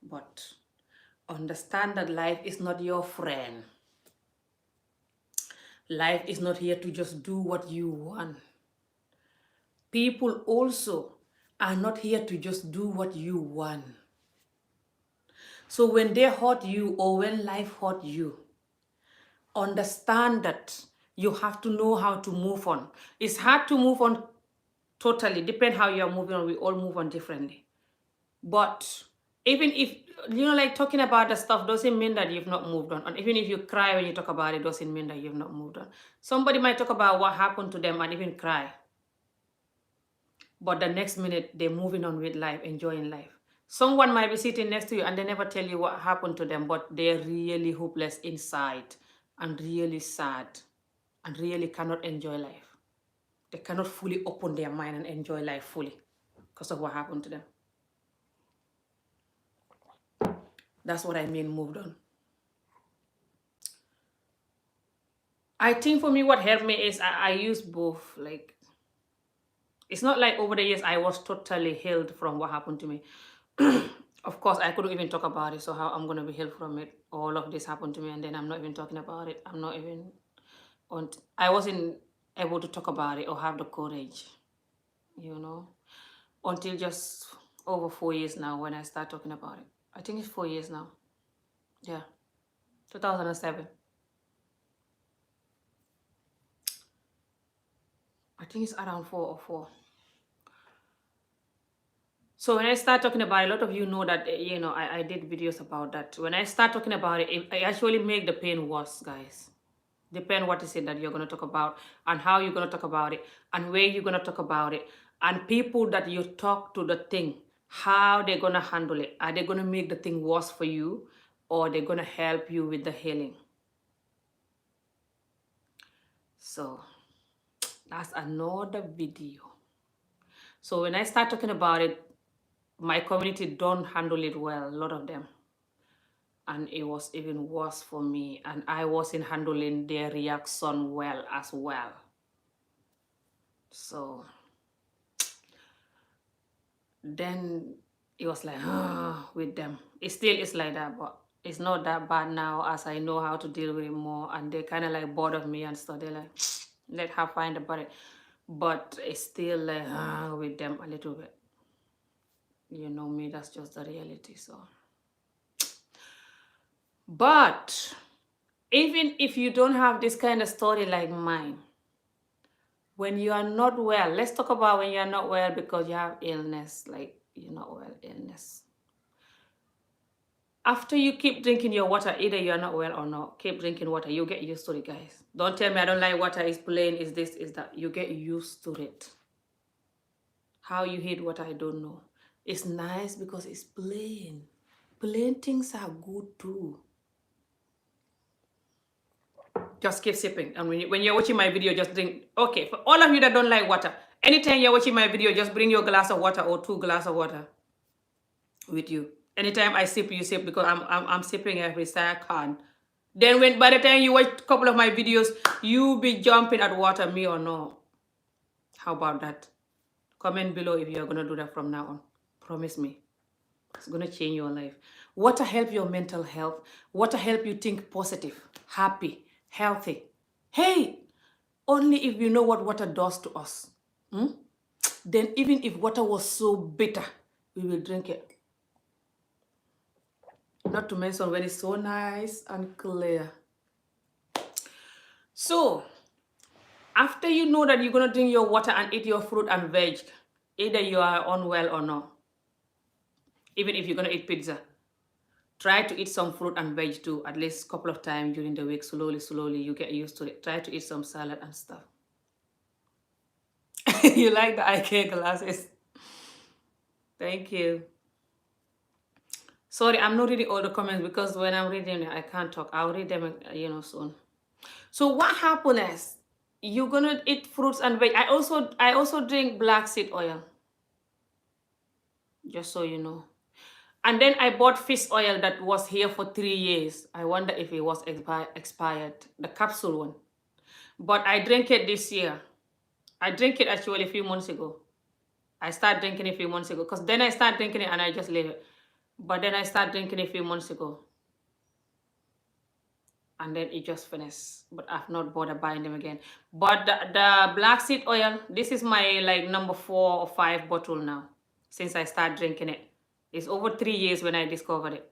But understand that life is not your friend. Life is not here to just do what you want. People also are not here to just do what you want. So when they hurt you, or when life hurt you, understand that you have to know how to move on. It's hard to move on totally, depend how you are moving on. We all move on differently. But even if, like talking about the stuff doesn't mean that you've not moved on. And even if you cry when you talk about it, doesn't mean that you've not moved on. Somebody might talk about what happened to them and even cry. But the next minute, they're moving on with life, enjoying life. Someone might be sitting next to you and they never tell you what happened to them, but they're really hopeless inside and really sad and really cannot enjoy life. They cannot fully open their mind and enjoy life fully because of what happened to them. That's what I mean, moved on. I think for me, what helped me is I use both. Like, it's not like over the years I was totally healed from what happened to me. Of course, I couldn't even talk about it. So how I'm gonna be healed from it? All of this happened to me, and then I'm not even talking about it. I'm not even on. I wasn't able to talk about it or have the courage, until just over 4 years now when I start talking about it. I think it's 4 years now. Yeah, 2007. I think it's around 4 or 4. So when I start talking about it, a lot of you know that, I did videos about that. When I start talking about it, I actually make the pain worse, guys. Depend what is it that you're going to talk about, and how you're going to talk about it, and where you're going to talk about it, and people that you talk to the thing, how they're going to handle it. Are they going to make the thing worse for you, or they're going to help you with the healing? So that's another video. So when I start talking about it, my community don't handle it well, a lot of them. And it was even worse for me, and I wasn't handling their reaction well as well. So then it was like, with them. It still is like that, but it's not that bad now, as I know how to deal with it more, and they kind of like bored of me and stuff. They're like, let her find about it. But it's still like, with them a little bit. You know me, that's just the reality. So But even if you don't have this kind of story like mine, when you are not well, let's talk about when you are not well because you have illness, like you're not well, illness. After you keep drinking your water, either you're not well or not, keep drinking water. You get used to it, guys. Don't tell me I don't like water, it's plain, is this, is that. You get used to it. How you hate water, I don't know. It's nice because it's plain. Plain things are good too. Just keep sipping. And when you're watching my video, just drink. Okay, for all of you that don't like water, anytime you're watching my video, just bring your glass of water or 2 glasses of water with you. Anytime I sip, you sip, because I'm sipping every second. Then when by the time you watch a couple of my videos, you be jumping at water, me or no. How about that? Comment below if you're gonna do that from now on. Promise me. It's gonna change your life. Water help your mental health. Water help you think positive, happy, healthy. Hey, only if you know what water does to us. Then even if water was so bitter, we will drink it. Not to mention when it's so nice and clear. So, after you know that you're going to drink your water and eat your fruit and veg, either you are unwell or not, even if you're going to eat pizza, try to eat some fruit and veg too, at least a couple of times during the week. Slowly, you get used to it. Try to eat some salad and stuff. You like the IK glasses? Thank you. Sorry, I'm not reading all the comments because when I'm reading it, I can't talk. I'll read them, soon. So what happened is you're gonna eat fruits and veg. I also drink black seed oil. Just so you know. And then I bought fish oil that was here for 3 years. I wonder if it was expired. The capsule one. But I drank it this year. I drank it actually a few months ago. I started drinking it a few months ago. Because then I started drinking it and I just leave it. But then I started drinking it a few months ago. And then it just finished. But I've not bothered buying them again. But the black seed oil, this is my like number 4 or 5 bottle now. Since I started drinking it. It's over 3 years when I discovered it.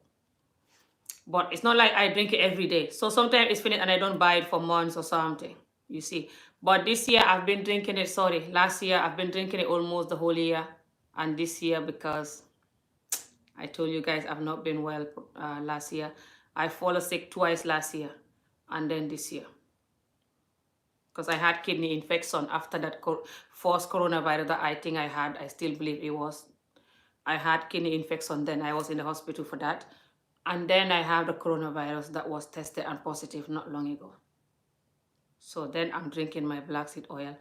But it's not like I drink it every day. So sometimes it's finished and I don't buy it for months or something. You see. But this year I've been drinking it, last year I've been drinking it almost the whole year. And this year because I told you guys I've not been well last year. I fall sick twice last year. And then this year. Because I had kidney infection after that first coronavirus that I think I had. I still believe it was. I had kidney infection then. I was in the hospital for that. And then I have the coronavirus that was tested and positive not long ago. So then I'm drinking my black seed oil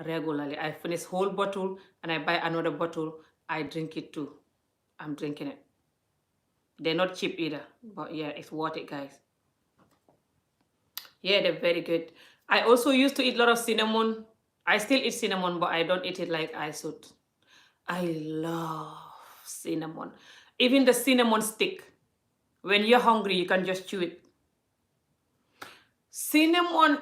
regularly. I finish whole bottle and I buy another bottle. I drink it too. I'm drinking it. They're not cheap either. But yeah, it's worth it, guys. Yeah, they're very good. I also used to eat a lot of cinnamon. I still eat cinnamon, but I don't eat it like I should. I love cinnamon. Even the cinnamon stick. When you're hungry, you can just chew it. Cinnamon,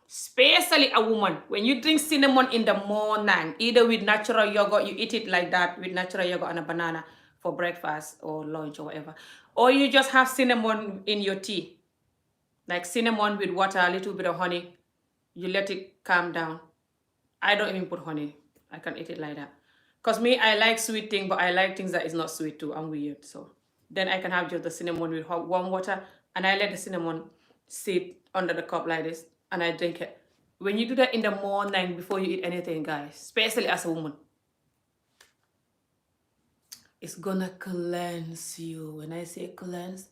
especially a woman, when you drink cinnamon in the morning, either with natural yogurt, you eat it like that, with natural yogurt and a banana for breakfast or lunch or whatever. Or you just have cinnamon in your tea. Like cinnamon with water, a little bit of honey. You let it calm down. I don't even put honey. I can eat it like that. Because me, I like sweet things, but I like things that is not sweet too. I'm weird. So then I can have just the cinnamon with hot warm water. And I let the cinnamon sit under the cup like this. And I drink it. When you do that in the morning before you eat anything, guys, especially as a woman, it's gonna cleanse you. When I say cleanse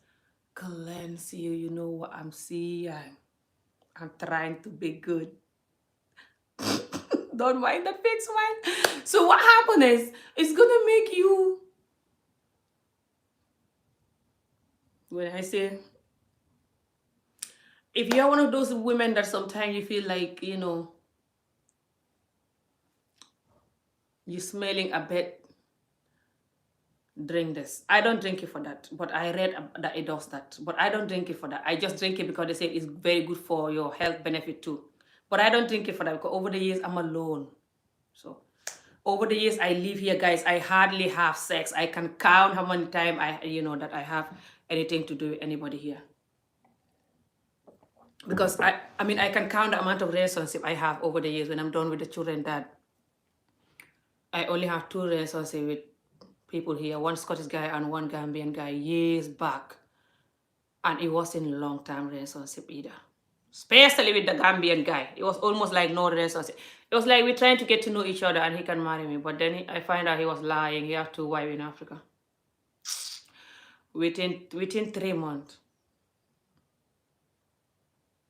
you, you know what I'm seeing. I'm trying to be good. Don't mind that fake smile. So what happened is, it's gonna make you, when I say, if you're one of those women that sometimes you feel like, you're smelling a bit, drink this. I don't drink it for that, but I read that it does that. But I don't drink it for that. I just drink it because they say it's very good for your health benefit too. But I don't drink it for that because over the years I'm alone. So over the years I live here, guys, I hardly have sex. I can count how many times that I have anything to do with anybody here. Because I mean, I can count the amount of relationship I have over the years when I'm done with the children, that I only have 2 relationships with people here, one Scottish guy and one Gambian guy years back. And it wasn't a long-term relationship either. Especially with the Gambian guy. It was almost like no relationship. It was like we're trying to get to know each other and he can marry me. But then I find out he was lying. He had 2 wives in Africa. Within 3 months.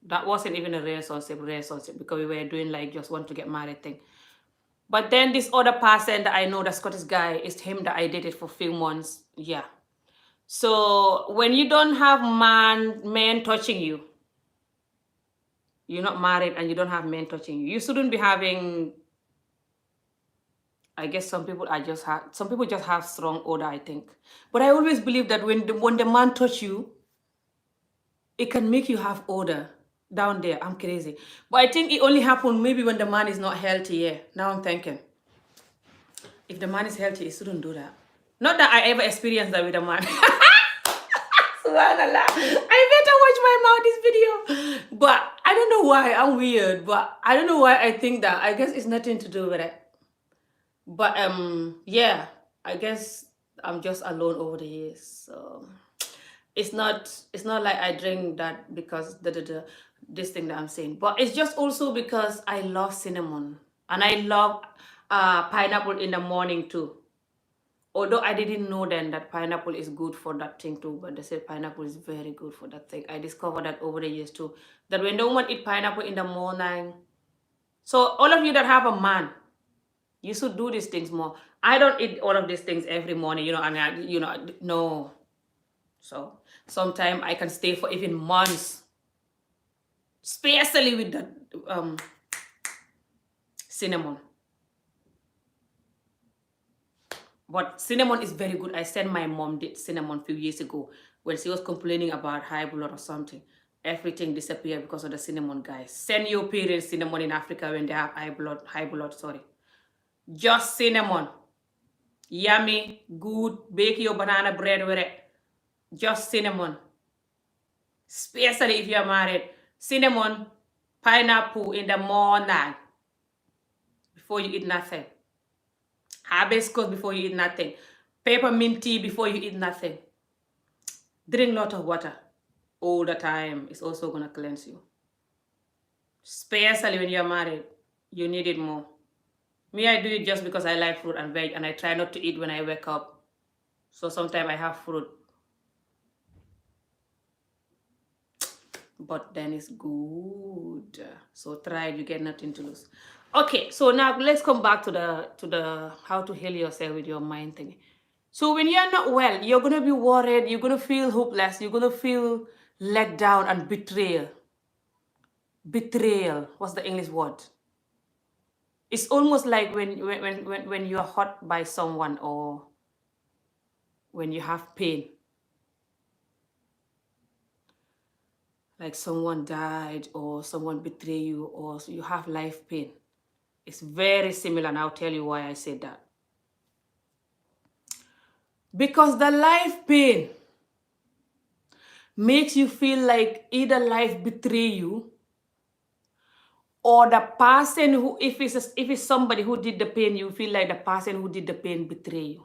That wasn't even a relationship because we were doing like just want to get married thing. But then this other person that I know, the Scottish guy, is him that I dated for a few months. Yeah. So when you don't have men touching you, you're not married and you don't have men touching you, you shouldn't be having, I guess some people just have strong odor, I think. But I always believe that when the man touch you, it can make you have odor down there. I'm crazy. But I think it only happened maybe when the man is not healthy. Yeah. Now I'm thinking, if the man is healthy, it shouldn't do that. Not that I ever experienced that with a man. Subhanallah. I better watch my mouth this video. But I don't know why. I'm weird. But I don't know why I think that. I guess it's nothing to do with it. But yeah, I guess I'm just alone over the years. So it's not like I drink that because this thing that I'm saying. But it's just also because I love cinnamon. And I love pineapple in the morning too. Although I didn't know then that pineapple is good for that thing too, but they said pineapple is very good for that thing. I discovered that over the years too. That when the woman eat pineapple in the morning, so all of you that have a man, you should do these things more. I don't eat all of these things every morning, and no. So sometimes I can stay for even months, especially with the cinnamon. But cinnamon is very good. I said my mom did cinnamon a few years ago when she was complaining about high blood or something. Everything disappeared because of the cinnamon, guys. Send your parents cinnamon in Africa when they have high blood, sorry. Just cinnamon. Yummy, good. Bake your banana bread with it. Just cinnamon. Especially if you're married. Cinnamon, pineapple in the morning before you eat nothing. Hibiscus before you eat nothing. Peppermint tea before you eat nothing. Drink a lot of water all the time. It's also going to cleanse you. Especially when you're married. You need it more. Me, I do it just because I like fruit and veg, and I try not to eat when I wake up. So sometimes I have fruit. But then it's good. So try it, you get nothing to lose. Okay, so now let's come back to the how to heal yourself with your mind thing. So when you're not well, you're gonna be worried, you're gonna feel hopeless, you're gonna feel let down and betrayal. Betrayal. What's the English word? It's almost like when you're hurt by someone or when you have pain. Like someone died or someone betrayed you or you have life pain. It's very similar, and I'll tell you why I said that. Because the life pain makes you feel like either life betray you or the person who, if it's somebody who did the pain, you feel like the person who did the pain betray you.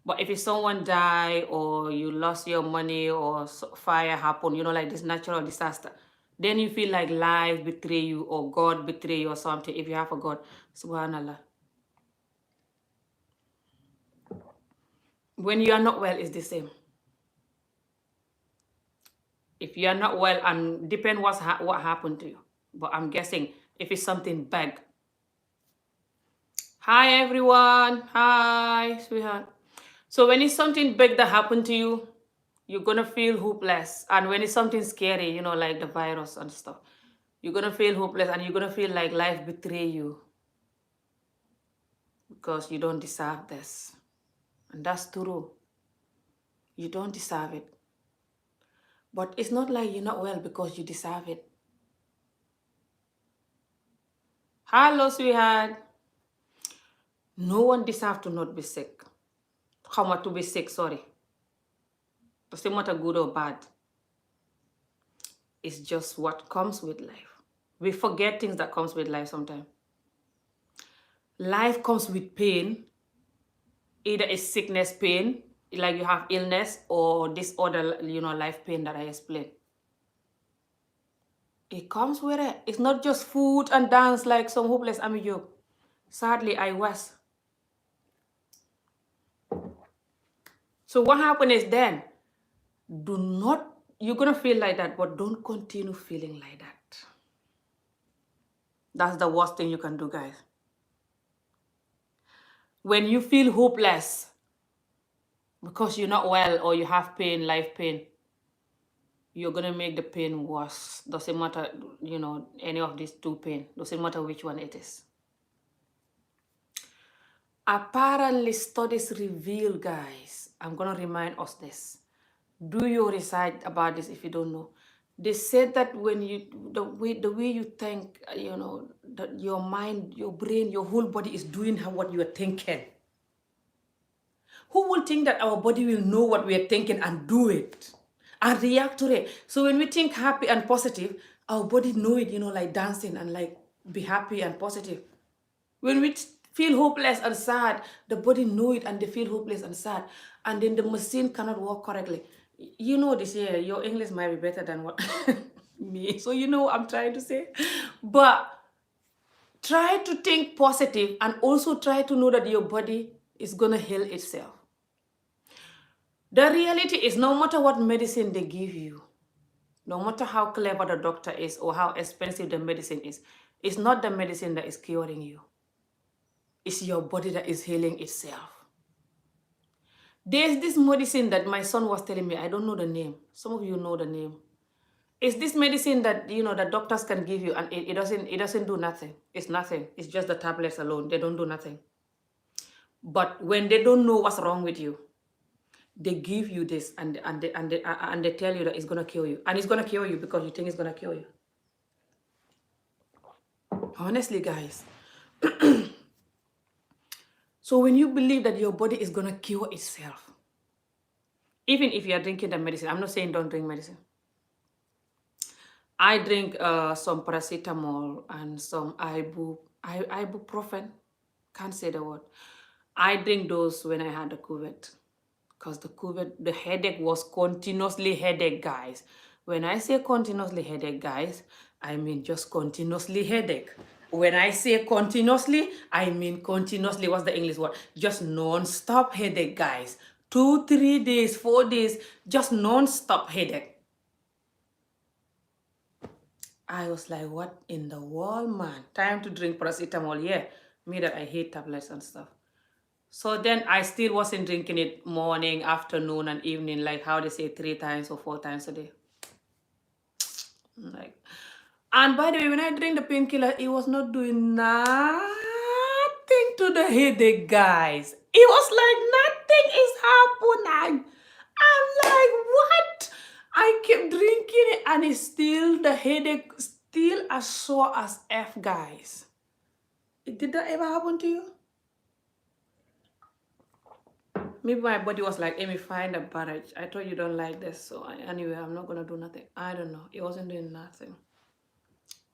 But if it's someone die or you lost your money or fire happened, like this natural disaster, then you feel like life betray you or God betray you or something. If you have a God, subhanallah. When you are not well, it's the same. If you are not well, and depend what happened to you. But I'm guessing if it's something bad. Hi everyone. Hi sweetheart. So when it's something big that happened to you, you're gonna feel hopeless. And when it's something scary, like the virus and stuff, you're gonna feel hopeless and you're gonna feel like life betray you because you don't deserve this. And that's true. You don't deserve it. But it's not like you're not well because you deserve it. Hello, sweetheart. No one deserves to not be sick. To be sick, sorry. Doesn't matter good or bad. It's just what comes with life. We forget things that comes with life sometimes. Life comes with pain. Either it's sickness pain, like you have illness, or this other, life pain that I explained. It comes with it. It's not just food and dance like some hopeless amigo. Sadly, I was. So what happened is then, you're gonna feel like that, but don't continue feeling like that. That's the worst thing you can do, guys. When you feel hopeless because you're not well or you have pain, life pain, you're gonna make the pain worse. Doesn't matter, any of these two pain. Doesn't matter which one it is. Apparently, studies reveal, guys, I'm gonna remind us this. Do your research about this if you don't know. They said that when the way you think, that your mind, your brain, your whole body is doing what you're thinking. Who will think that our body will know what we are thinking and do it and react to it? So when we think happy and positive, our body know it, like dancing and like be happy and positive. When we feel hopeless and sad, the body know it and they feel hopeless and sad. And then the machine cannot work correctly. You know this, yeah, your English might be better than what me. So you know what I'm trying to say. But try to think positive and also try to know that your body is going to heal itself. The reality is no matter what medicine they give you, no matter how clever the doctor is or how expensive the medicine is, it's not the medicine that is curing you. It's your body that is healing itself. There's this medicine that my son was telling me. I don't know the name. Some of you know the name. It's this medicine that, that doctors can give you and it doesn't do nothing. It's nothing. It's just the tablets alone. They don't do nothing. But when they don't know what's wrong with you, they give you this and they tell you that it's gonna kill you. And it's gonna kill you because you think it's gonna kill you. Honestly, guys. So when you believe that your body is gonna cure itself, even if you are drinking the medicine, I'm not saying don't drink medicine. I drink some paracetamol and some ibuprofen. Can't say the word. I drink those when I had the COVID. Because the headache was continuously headache, guys. When I say continuously headache, guys, I mean just continuously headache. When I say continuously, I mean continuously. What's the English word? Just non-stop headache, guys. 2, 3 days, 4 days, just non-stop headache. I was like, what in the world, man? Time to drink paracetamol. Yeah, me that I hate tablets and stuff. So then I still wasn't drinking it morning, afternoon, and evening, like how they say 3 times or 4 times a day. And by the way, when I drink the painkiller, it was not doing nothing to the headache, guys. It was like nothing is happening. I'm like, what? I kept drinking it and it's still, the headache still as sore as F, guys. Did that ever happen to you? Maybe my body was like, Amy, find a barrage. I thought you don't like this. So anyway, I'm not going to do nothing. I don't know. It wasn't doing nothing.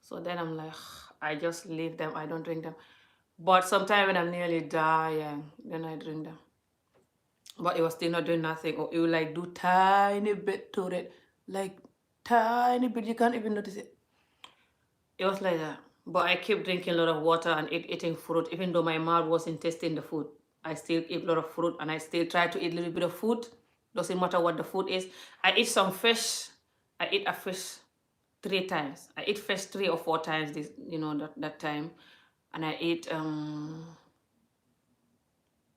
So then I'm like, I just leave them. I don't drink them. But sometimes when I'm nearly dying, then I drink them. But it was still not doing nothing. Or it would like do tiny bit to it. Like tiny bit. You can't even notice it. It was like that. But I kept drinking a lot of water and eating fruit. Even though my mouth wasn't tasting the food, I still eat a lot of fruit and I still try to eat a little bit of food. Doesn't matter what the food is. I eat some fish. I eat a fish 3 times. I eat fish 3 or 4 times this, that time. And I eat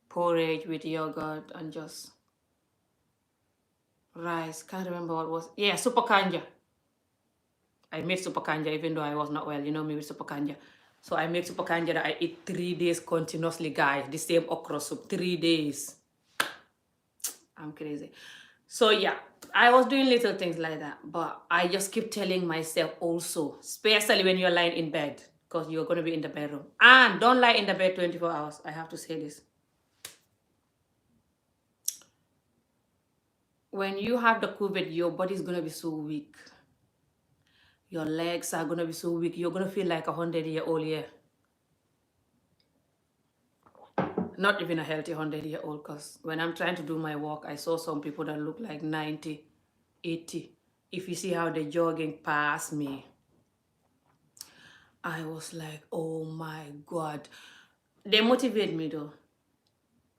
porridge with yogurt and just rice. Can't remember what it was. Yeah, super kanja. I made super kanja even though I was not well. You know me with super kanja. So I make super kanja that I eat 3 days continuously, guys. The same okra soup, 3 days. I'm crazy. So yeah, I was doing little things like that. But I just keep telling myself also, especially when you're lying in bed, because you're going to be in the bedroom. And don't lie in the bed 24 hours. I have to say this. when you have the COVID, your body is gonna be so weak. Your legs are gonna be so weak. You're gonna feel like 100-year-old. Yeah, not even a healthy 100-year-old. Cause when I'm trying to do my walk, I saw some people that look like 90, 80. If you see how they're jogging past me, I was like, oh my God. They motivate me though.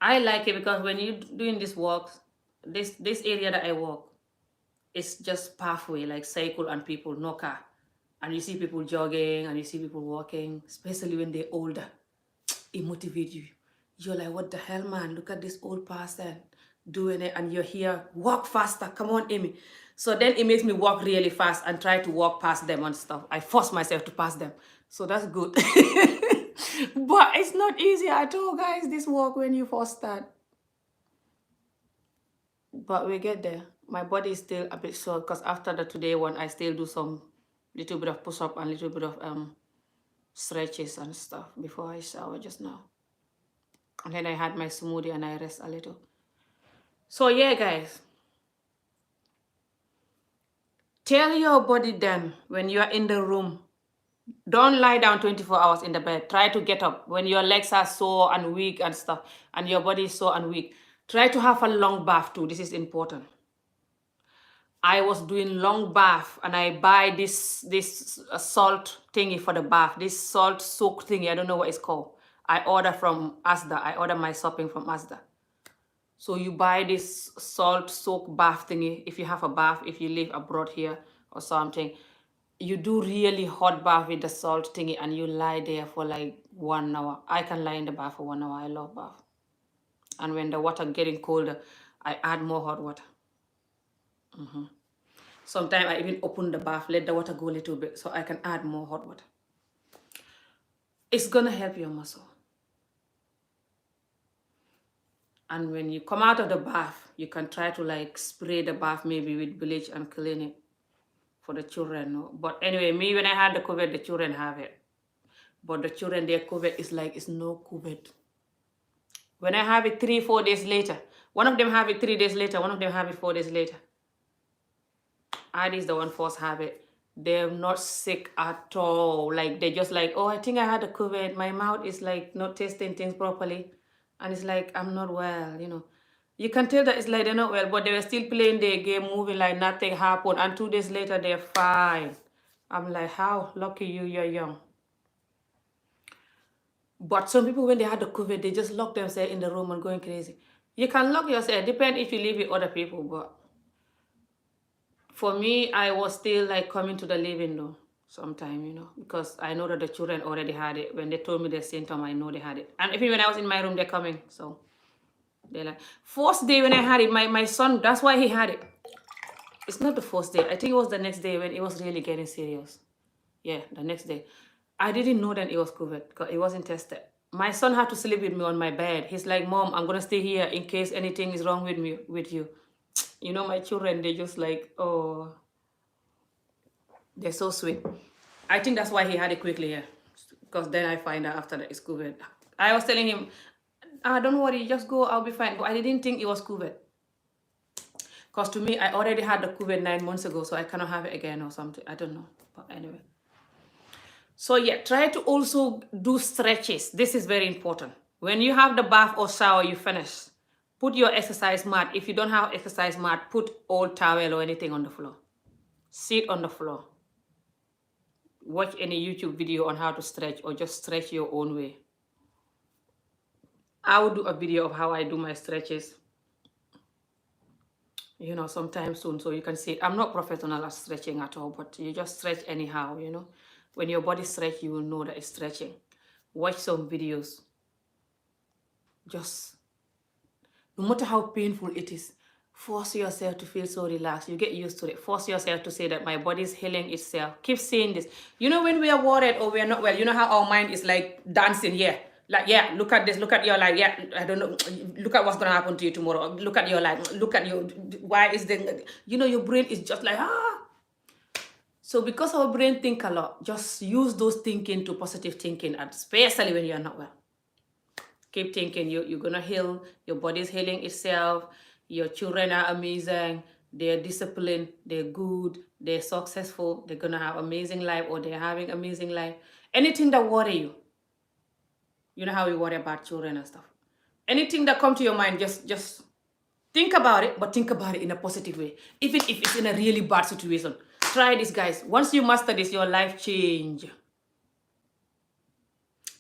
I like it because when you're doing this walk, this area that I walk, it's just pathway, like cycle and people, no car. And you see people jogging and you see people walking, especially when they're older. It motivates you. You're like, what the hell, man? Look at this old person doing it, and you're here. Walk faster. Come on, Amy. So then it makes me walk really fast and try to walk past them and stuff. I force myself to pass them. So that's good. But it's not easy at all, guys, this walk when you first start. But we get there. My body is still a bit sore because after the today one, I still do some little bit of push-up and little bit of stretches and stuff before I shower just now. And then I had my smoothie and I rest a little. So yeah, guys. Tell your body then when you are in the room, don't lie down 24 hours in the bed. Try to get up. When your legs are sore and weak and stuff, and your body is sore and weak, try to have a long bath too. This is important. I was doing long bath and I buy this salt thingy for the bath, this salt soak thingy. I don't know what it's called. I order from Asda. I order my shopping from Asda. So you buy this salt soak bath thingy. If you have a bath, if you live abroad here or something, you do really hot bath with the salt thingy and you lie there for like 1 hour. I can lie in the bath for 1 hour. I love bath. And when the water getting colder, I add more hot water. Sometimes I even open the bath, let the water go a little bit so I can add more hot water. It's gonna help your muscle. And when you come out of the bath, you can try to like spray the bath maybe with bleach and clean it for the children. But anyway, me when I had the COVID, the children have it. But the children, their COVID is like, it's no COVID. When I have it 3-4 days later, one of them have it 3 days later, one of them have it 4 days later. Addie's the one first have it. They're not sick at all. Like they just like, oh, I think I had a COVID. My mouth is like not tasting things properly. And it's like, I'm not well, You can tell that it's like they're not well, but they were still playing their game, moving like nothing happened. And 2 days later, they're fine. I'm like, how lucky you're young. But some people, when they had the COVID, they just lock themselves in the room and going crazy. You can lock yourself, depend if you live with other people, but for me, I was still like coming to the living room sometime, because I know that the children already had it. When they told me their symptom, I know they had it. And even when I was in my room, they're coming. So they're like, first day when I had it, my son, that's why he had it. It's not the first day. I think it was the next day when it was really getting serious. Yeah, the next day. I didn't know that it was COVID because it wasn't tested. My son had to sleep with me on my bed. He's like, Mom, I'm going to stay here in case anything is wrong with you. My children, they just like, oh, they're so sweet. I think that's why he had it quickly here. Because then I find out after that it's COVID. I was telling him, don't worry, just go, I'll be fine. But I didn't think it was COVID. Because to me, I already had the COVID 9 months ago, so I cannot have it again or something. I don't know. But anyway. So yeah, try to also do stretches. This is very important. When you have the bath or shower, you finish. Put your exercise mat. If you don't have exercise mat, put old towel or anything on the floor. Sit on the floor. Watch any YouTube video on how to stretch or just stretch your own way. I will do a video of how I do my stretches, sometime soon, so you can see it. I'm not professional at stretching at all, but you just stretch anyhow, When your body stretch, you will know that it's stretching. Watch some videos. Just, no matter how painful it is, force yourself to feel so relaxed. You get used to it. Force yourself to say that my body is healing itself. Keep saying this. When we are worried or we are not well, you know how our mind is like dancing here. Like, yeah, look at this. Look at your life. Yeah, I don't know. Look at what's going to happen to you tomorrow. Look at your life. Look at your, why is the, your brain is just like, So because our brain think a lot, just use those thinking to positive thinking, especially when you're not well. Keep thinking you're going to heal. Your body's healing itself. Your children are amazing, they're disciplined, they're good, they're successful, they're gonna have amazing life, or they're having amazing life. Anything that worry you, you know how we worry about children and stuff. Anything that come to your mind, just think about it, but think about it in a positive way. Even if it's in a really bad situation. Try this, guys. Once you master this, your life change.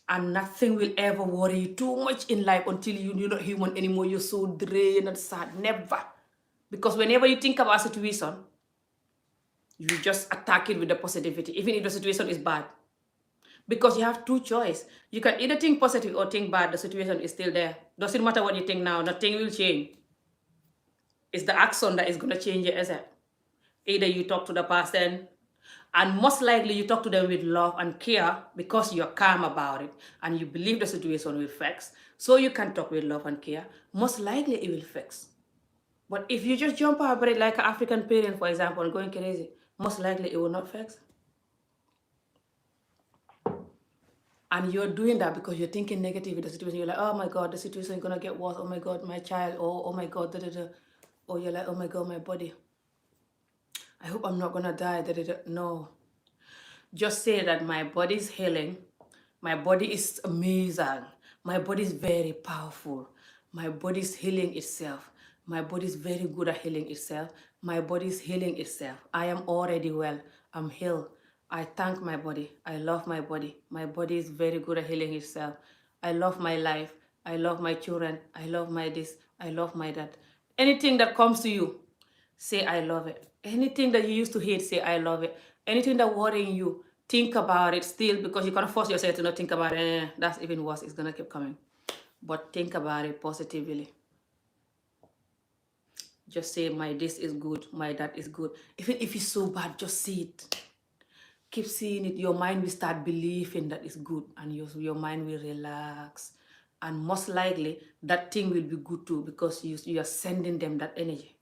And nothing will ever worry you too much in life until you're not human anymore. You're so drained and sad. Never. Because whenever you think about a situation, you just attack it with the positivity, even if the situation is bad. Because you have two choices. You can either think positive or think bad. The situation is still there. Doesn't matter what you think now. Nothing will change. It's the action that is going to change your essence. Either you talk to the person, and most likely you talk to them with love and care because you're calm about it and you believe the situation will fix. So you can talk with love and care. Most likely it will fix. But if you just jump over it like an African parent, for example, going crazy, most likely it will not fix. And you're doing that because you're thinking negative with the situation. You're like, oh my God, the situation is going to get worse. Oh my God, my child. Oh my God, da da da. Or you're like, oh my God, my body. I hope I'm not going to die. Da da da. No. Just say that my body is healing. My body is amazing. My body is very powerful. My body is healing itself. My body is very good at healing itself. My body is healing itself. I am already well. I'm healed. I thank my body. I love my body. My body is very good at healing itself. I love my life. I love my children. I love my this. I love my that. Anything that comes to you, say I love it. Anything that you used to hate, say I love it. Anything that worrying you, think about it still, because you can't force yourself to not think about it. That's even worse. It's gonna keep coming. But think about it positively. Just say my this is good, my that is good. Even if it's so bad, just see it. Keep seeing it. Your mind will start believing that it's good, and your mind will relax. And most likely that thing will be good too, because you are sending them that energy.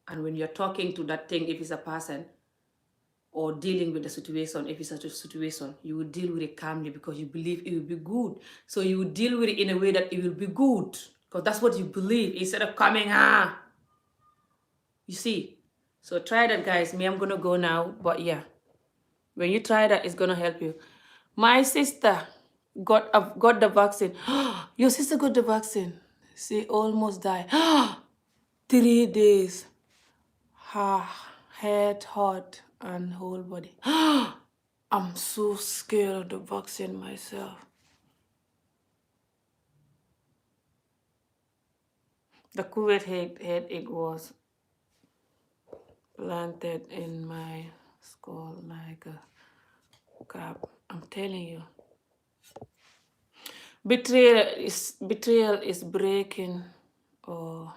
And when you're talking to that thing, if it's a person, or dealing with the situation, if it's a situation, you will deal with it calmly because you believe it will be good. So you will deal with it in a way that it will be good, because that's what you believe, instead of coming, you see. So try that, guys. Me, I'm gonna go now, but yeah, when you try that, it's gonna help you. My sister got the vaccine. Your sister got the vaccine. She almost died. 3 days. Her head, heart, and whole body. I'm so scared of the vaccine myself. The COVID headache was planted in my skull like a crab. I'm telling you. Betrayal is breaking or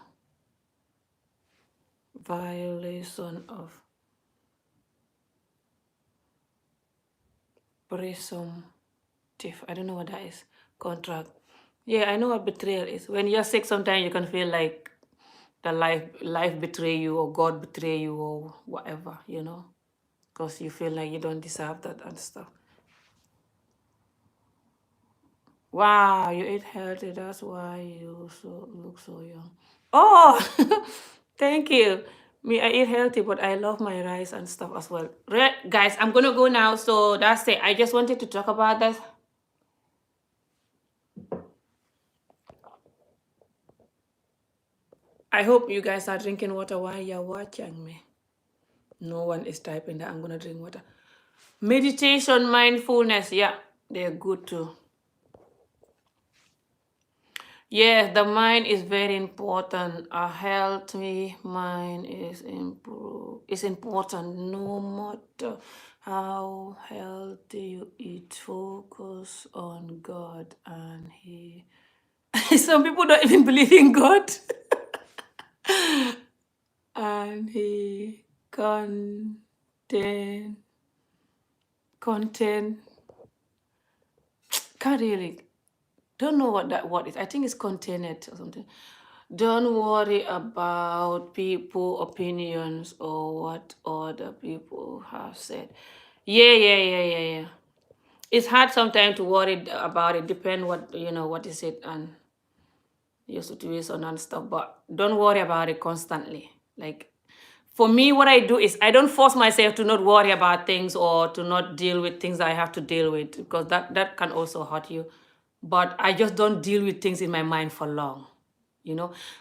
violation of presumptive. I don't know what that is. Contract. Yeah, I know what betrayal is. When you're sick, sometimes you can feel like the life betray you, or God betray you, or whatever, because you feel like you don't deserve that and stuff. Wow, you eat healthy. That's why you look so young. Oh, thank you. Me, I eat healthy, but I love my rice and stuff as well. Guys, I'm gonna go now. So that's it. I just wanted to talk about that. I hope you guys are drinking water while you're watching me. No one is typing that I'm gonna drink water. Meditation, mindfulness, yeah, they're good too. Yes, the mind is very important. A healthy mind is important no matter how healthy you eat. Focus on God and He. Some people don't even believe in God. And He content. Can't really. Don't know what that word is. I think it's contained or something. Don't worry about people opinions or what other people have said. Yeah. It's hard sometimes to worry about it. Depend what is it, and your situation and stuff, but don't worry about it constantly. Like for me, what I do is I don't force myself to not worry about things or to not deal with things I have to deal with, because that can also hurt you. But I just don't deal with things in my mind for long.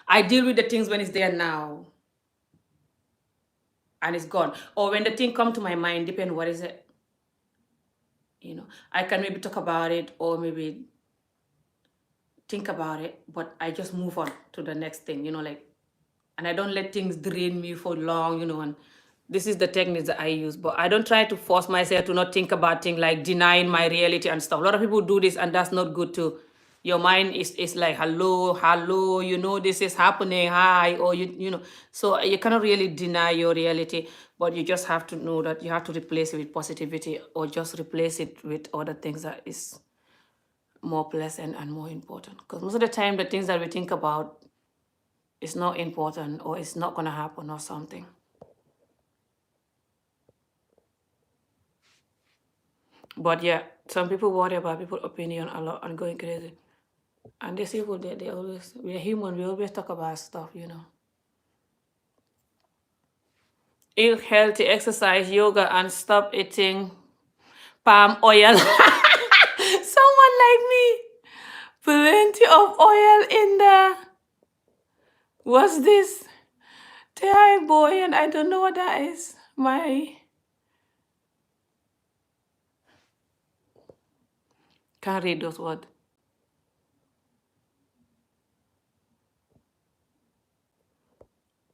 I deal with the things when it's there now and it's gone, or when the thing come to my mind, depend what is it. I can maybe talk about it or maybe think about it, but I just move on to the next thing, like, and I don't let things drain me for long, and this is the techniques that I use. But I don't try to force myself to not think about things, like denying my reality and stuff. A lot of people do this, and that's not good too. Your mind is like, hello, this is happening, hi, or so you cannot really deny your reality, but you just have to know that you have to replace it with positivity, or just replace it with other things that is more pleasant and more important. Because most of the time, the things that we think about is not important, or it's not going to happen or something. But yeah, some people worry about people's opinion a lot and going crazy. And these people, they always, we're human, we always talk about stuff. Eat healthy, exercise, yoga, and stop eating palm oil. Someone like me. Plenty of oil in the, what's this? Thai boy, and I don't know what that is. Can't read those words.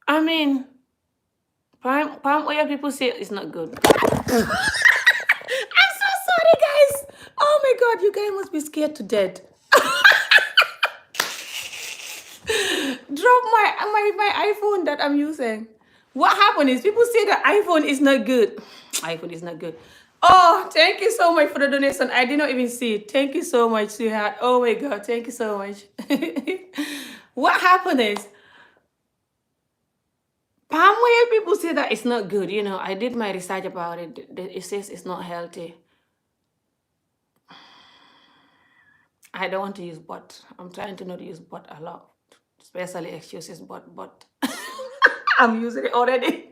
I mean, palm oil, people say it's not good. I'm so sorry, guys. Oh my God, you guys must be scared to death. Drop my iPhone that I'm using. What happened is people say that iPhone is not good. iPhone is not good. Oh, thank you so much for the donation. I did not even see it. Thank you so much, sweetheart. Oh my God, thank you so much. What happened is palm oil, people say that it's not good. I did my research about it. It says it's not healthy. I don't want to use but. I'm trying to not use but a lot, especially excuses, but I'm using it already.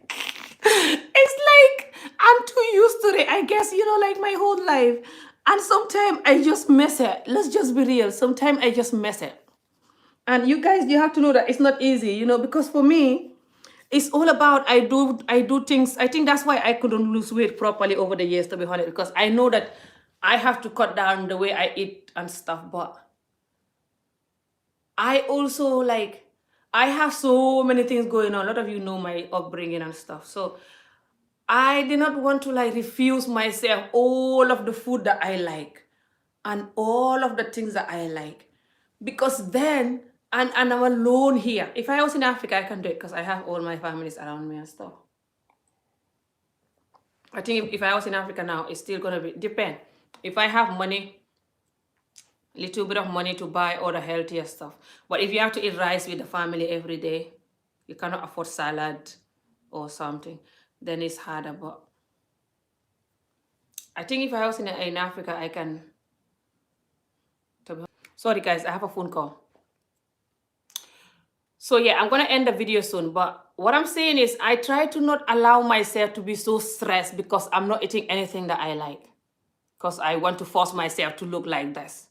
It's like I'm too used to it, I guess, like my whole life. And sometimes I just mess it. Let's just be real. Sometimes I just mess it. And you guys, you have to know that it's not easy, because for me, it's all about I do things. I think that's why I couldn't lose weight properly over the years, to be honest, because I know that I have to cut down the way I eat and stuff. But I also I have so many things going on. A lot of you know my upbringing and stuff. So I did not want to refuse myself all of the food that I like and all of the things that I like. Because then, and I'm alone here. If I was in Africa, I can do it because I have all my families around me and stuff. I think if I was in Africa now, it's still gonna depend. If I have money, little bit of money to buy all the healthier stuff. But if you have to eat rice with the family every day, you cannot afford salad or something, then it's harder. But I think if I was in Africa, I can. Sorry guys, I have a phone call. So yeah, I'm gonna end the video soon. But what I'm saying is I try to not allow myself to be so stressed because I'm not eating anything that I like. Because I want to force myself to look like this.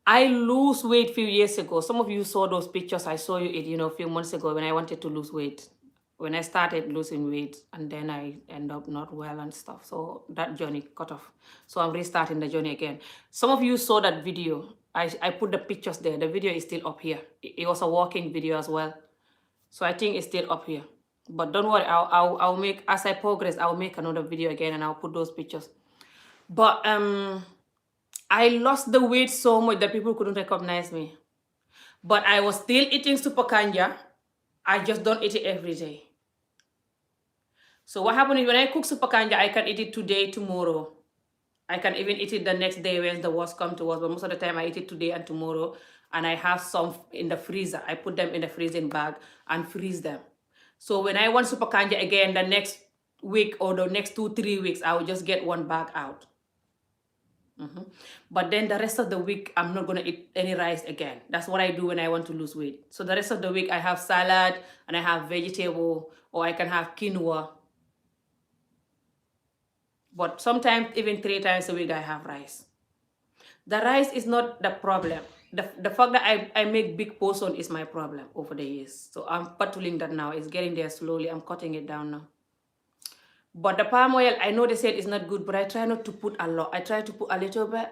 I lose weight a few years ago. Some of you saw those pictures. I saw you eat, a few months ago when I wanted to lose weight. When I started losing weight, and then I end up not well and stuff. So that journey cut off. So I'm restarting the journey again. Some of you saw that video. I put the pictures there. The video is still up here. It was a walking video as well. So I think it's still up here. But don't worry, I'll make, as I progress, I'll make another video again and I'll put those pictures. But I lost the weight so much that people couldn't recognize me. But I was still eating super kanja. I just don't eat it every day. So what happened is when I cook super kanja, I can eat it today, tomorrow. I can even eat it the next day when the worst come to us. But most of the time I eat it today and tomorrow. And I have some in the freezer. I put them in the freezing bag and freeze them. So when I want super kanja again, the next week or the next 2-3 weeks, I will just get one bag out. Mhm. But then the rest of the week, I'm not going to eat any rice again. That's what I do when I want to lose weight. So the rest of the week, I have salad and I have vegetable, or I can have quinoa. But sometimes, even 3 times a week, I have rice. The rice is not the problem. The fact that I make big portion is my problem over the years. So I'm battling that now. It's getting there slowly. I'm cutting it down now. But the palm oil, I know they said it's not good, but I try not to put a lot. I try to put a little bit.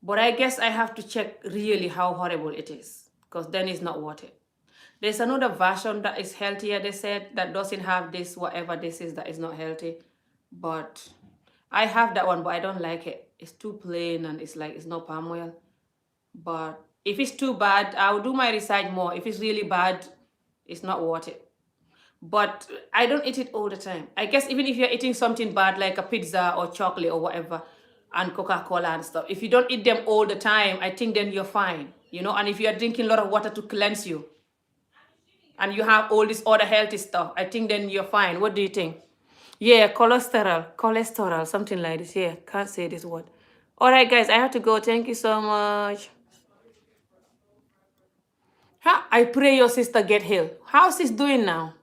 But I guess I have to check really how horrible it is, because then it's not worth it. There's another version that is healthier, they said, that doesn't have this, whatever this is, that is not healthy. But I have that one, but I don't like it. It's too plain and it's like, it's not palm oil. But if it's too bad, I'll do my research more. If it's really bad, it's not worth it. But I don't eat it all the time. I guess even if you're eating something bad like a pizza or chocolate or whatever, and Coca-Cola and stuff, if you don't eat them all the time, I think then you're fine, you know. And if you're drinking a lot of water to cleanse you, and you have all this other healthy stuff, I think then you're fine. What do you think? Yeah, cholesterol, something like this. Yeah, can't say this word. All right, guys, I have to go. Thank you so much. I pray your sister get healed. How's she doing now?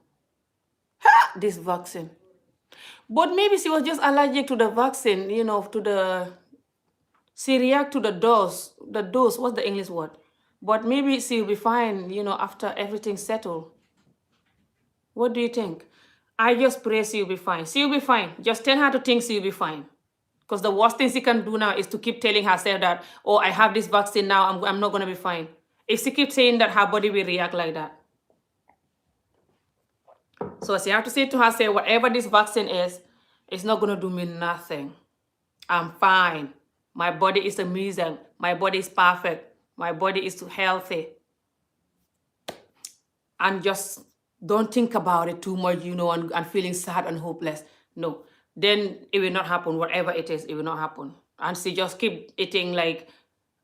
This vaccine. But maybe she was just allergic to the vaccine, you know, she react to the dose, what's the English word? But maybe she'll be fine, you know, after everything's settled. What do you think? I just pray she'll be fine. She'll be fine. Just tell her to think she'll be fine. Because the worst thing she can do now is to keep telling herself that, oh, I have this vaccine now, I'm not going to be fine. If she keeps saying that, her body will react like that. So she have to say to herself, whatever this vaccine is, it's not going to do me nothing. I'm fine. My body is amazing. My body is perfect. My body is healthy. And just don't think about it too much, you know, and feeling sad and hopeless. No, then it will not happen. Whatever it is, it will not happen. And she just keep eating like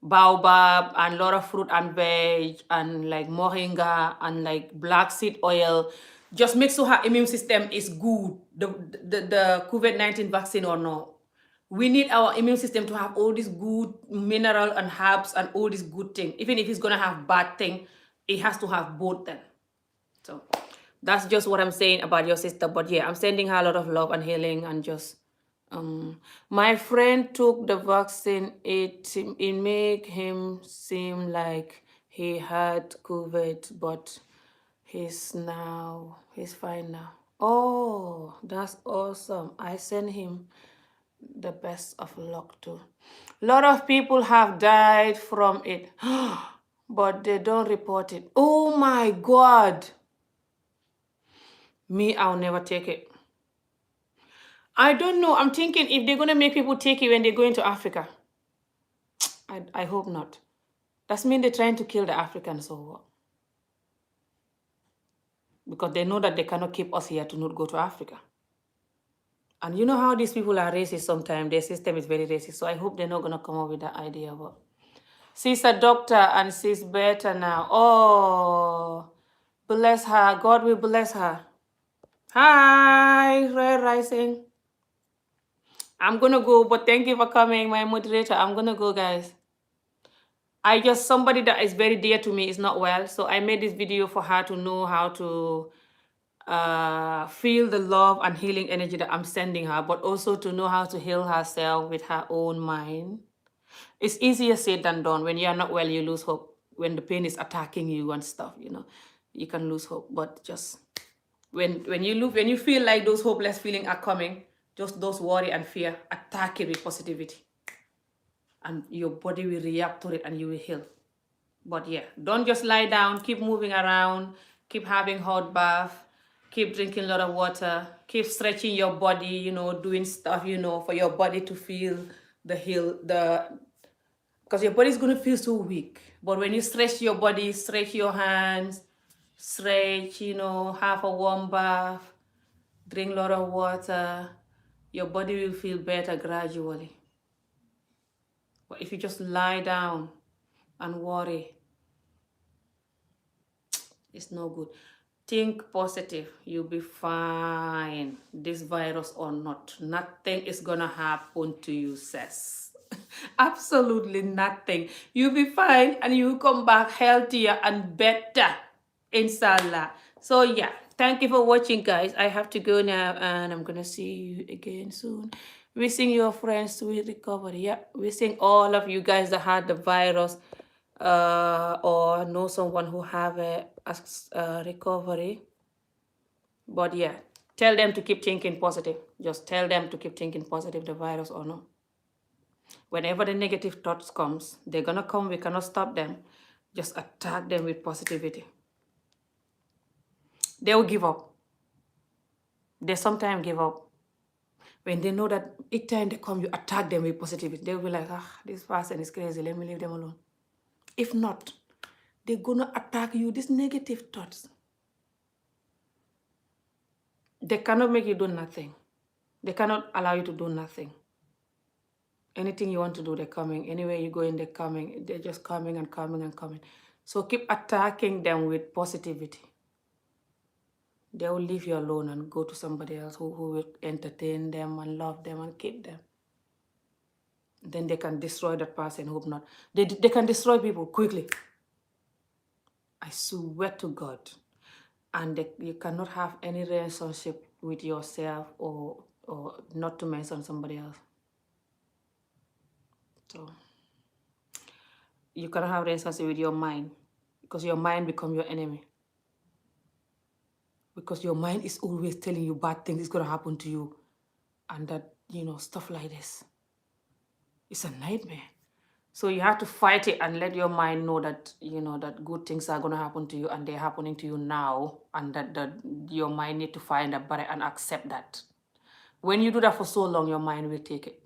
baobab and a lot of fruit and veg and like moringa and like black seed oil. Just make sure her immune system is good. The COVID-19 vaccine or no. We need our immune system to have all these good mineral and herbs and all these good things. Even if it's gonna have bad thing, it has to have both then. So that's just what I'm saying about your sister. But yeah, I'm sending her a lot of love and healing, and just my friend took the vaccine. It make him seem like he had COVID, but he's fine now. Oh, that's awesome. I send him the best of luck too. A lot of people have died from it, but they don't report it. Oh my God. Me, I'll never take it. I don't know. I'm thinking if they're going to make people take it when they're going to Africa. I hope not. That means they're trying to kill the Africans or what? Because they know that they cannot keep us here to not go to Africa. And you know how these people are racist sometimes. Their system is very racist. So I hope they're not going to come up with that idea. But she's a doctor and she's better now. Oh, bless her. God will bless her. Hi, Red Rising. I'm going to go, but thank you for coming, my moderator. I'm going to go, guys. Somebody that is very dear to me is not well. So I made this video for her to know how to feel the love and healing energy that I'm sending her, but also to know how to heal herself with her own mind. It's easier said than done. When you're not well, you lose hope. When the pain is attacking you and stuff, you know, you can lose hope. But just when you feel like those hopeless feelings are coming, just those worry and fear, attack it with positivity. And your body will react to it and you will heal. But yeah, don't just lie down. Keep moving around. Keep having hot bath. Keep drinking a lot of water. Keep stretching your body, you know, doing stuff, you know, for your body to feel because your body's going to feel so weak. But when you stretch your body, stretch your hands, stretch, you know, have a warm bath, drink a lot of water, your body will feel better gradually. But if you just lie down and worry, it's no good. Think positive. You'll be fine. This virus or not. Nothing is gonna happen to you, sis. Absolutely nothing. You'll be fine and you'll come back healthier and better. Inshallah. So yeah, thank you for watching, guys. I have to go now and I'm gonna see you again soon. Wishing your friends sweet recovery. Yeah, wishing all of you guys that had the virus or know someone who have a recovery. But yeah, tell them to keep thinking positive. Just tell them to keep thinking positive, the virus or no. Whenever the negative thoughts comes, they're gonna come. We cannot stop them. Just attack them with positivity. They will give up. They sometimes give up. When they know that each time they come, you attack them with positivity, they'll be like, this person is crazy. Let me leave them alone. If not, they're gonna attack you. These negative thoughts. They cannot make you do nothing. They cannot allow you to do nothing. Anything you want to do, they're coming. Anywhere you go in, they're coming. They're just coming and coming and coming. So keep attacking them with positivity. They will leave you alone and go to somebody else who will entertain them and love them and keep them. Then they can destroy that person. Hope not. They can destroy people quickly. I swear to God. And you cannot have any relationship with yourself or not to mention somebody else. So you cannot have relationship with your mind because your mind become your enemy. Because your mind is always telling you bad things is going to happen to you. And that, stuff like this. It's a nightmare. So you have to fight it and let your mind know that, that good things are going to happen to you and they're happening to you now. And that your mind need to find a barrier and accept that. When you do that for so long, your mind will take it.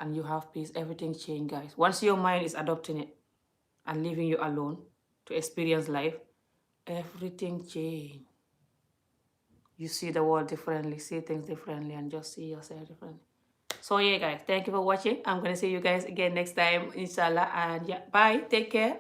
And you have peace. Everything change, guys. Once your mind is adopting it and leaving you alone to experience life, everything change. You see the world differently, see things differently, and just see yourself differently. So yeah, guys, thank you for watching. I'm gonna see you guys again next time, inshallah. And yeah, bye. Take care.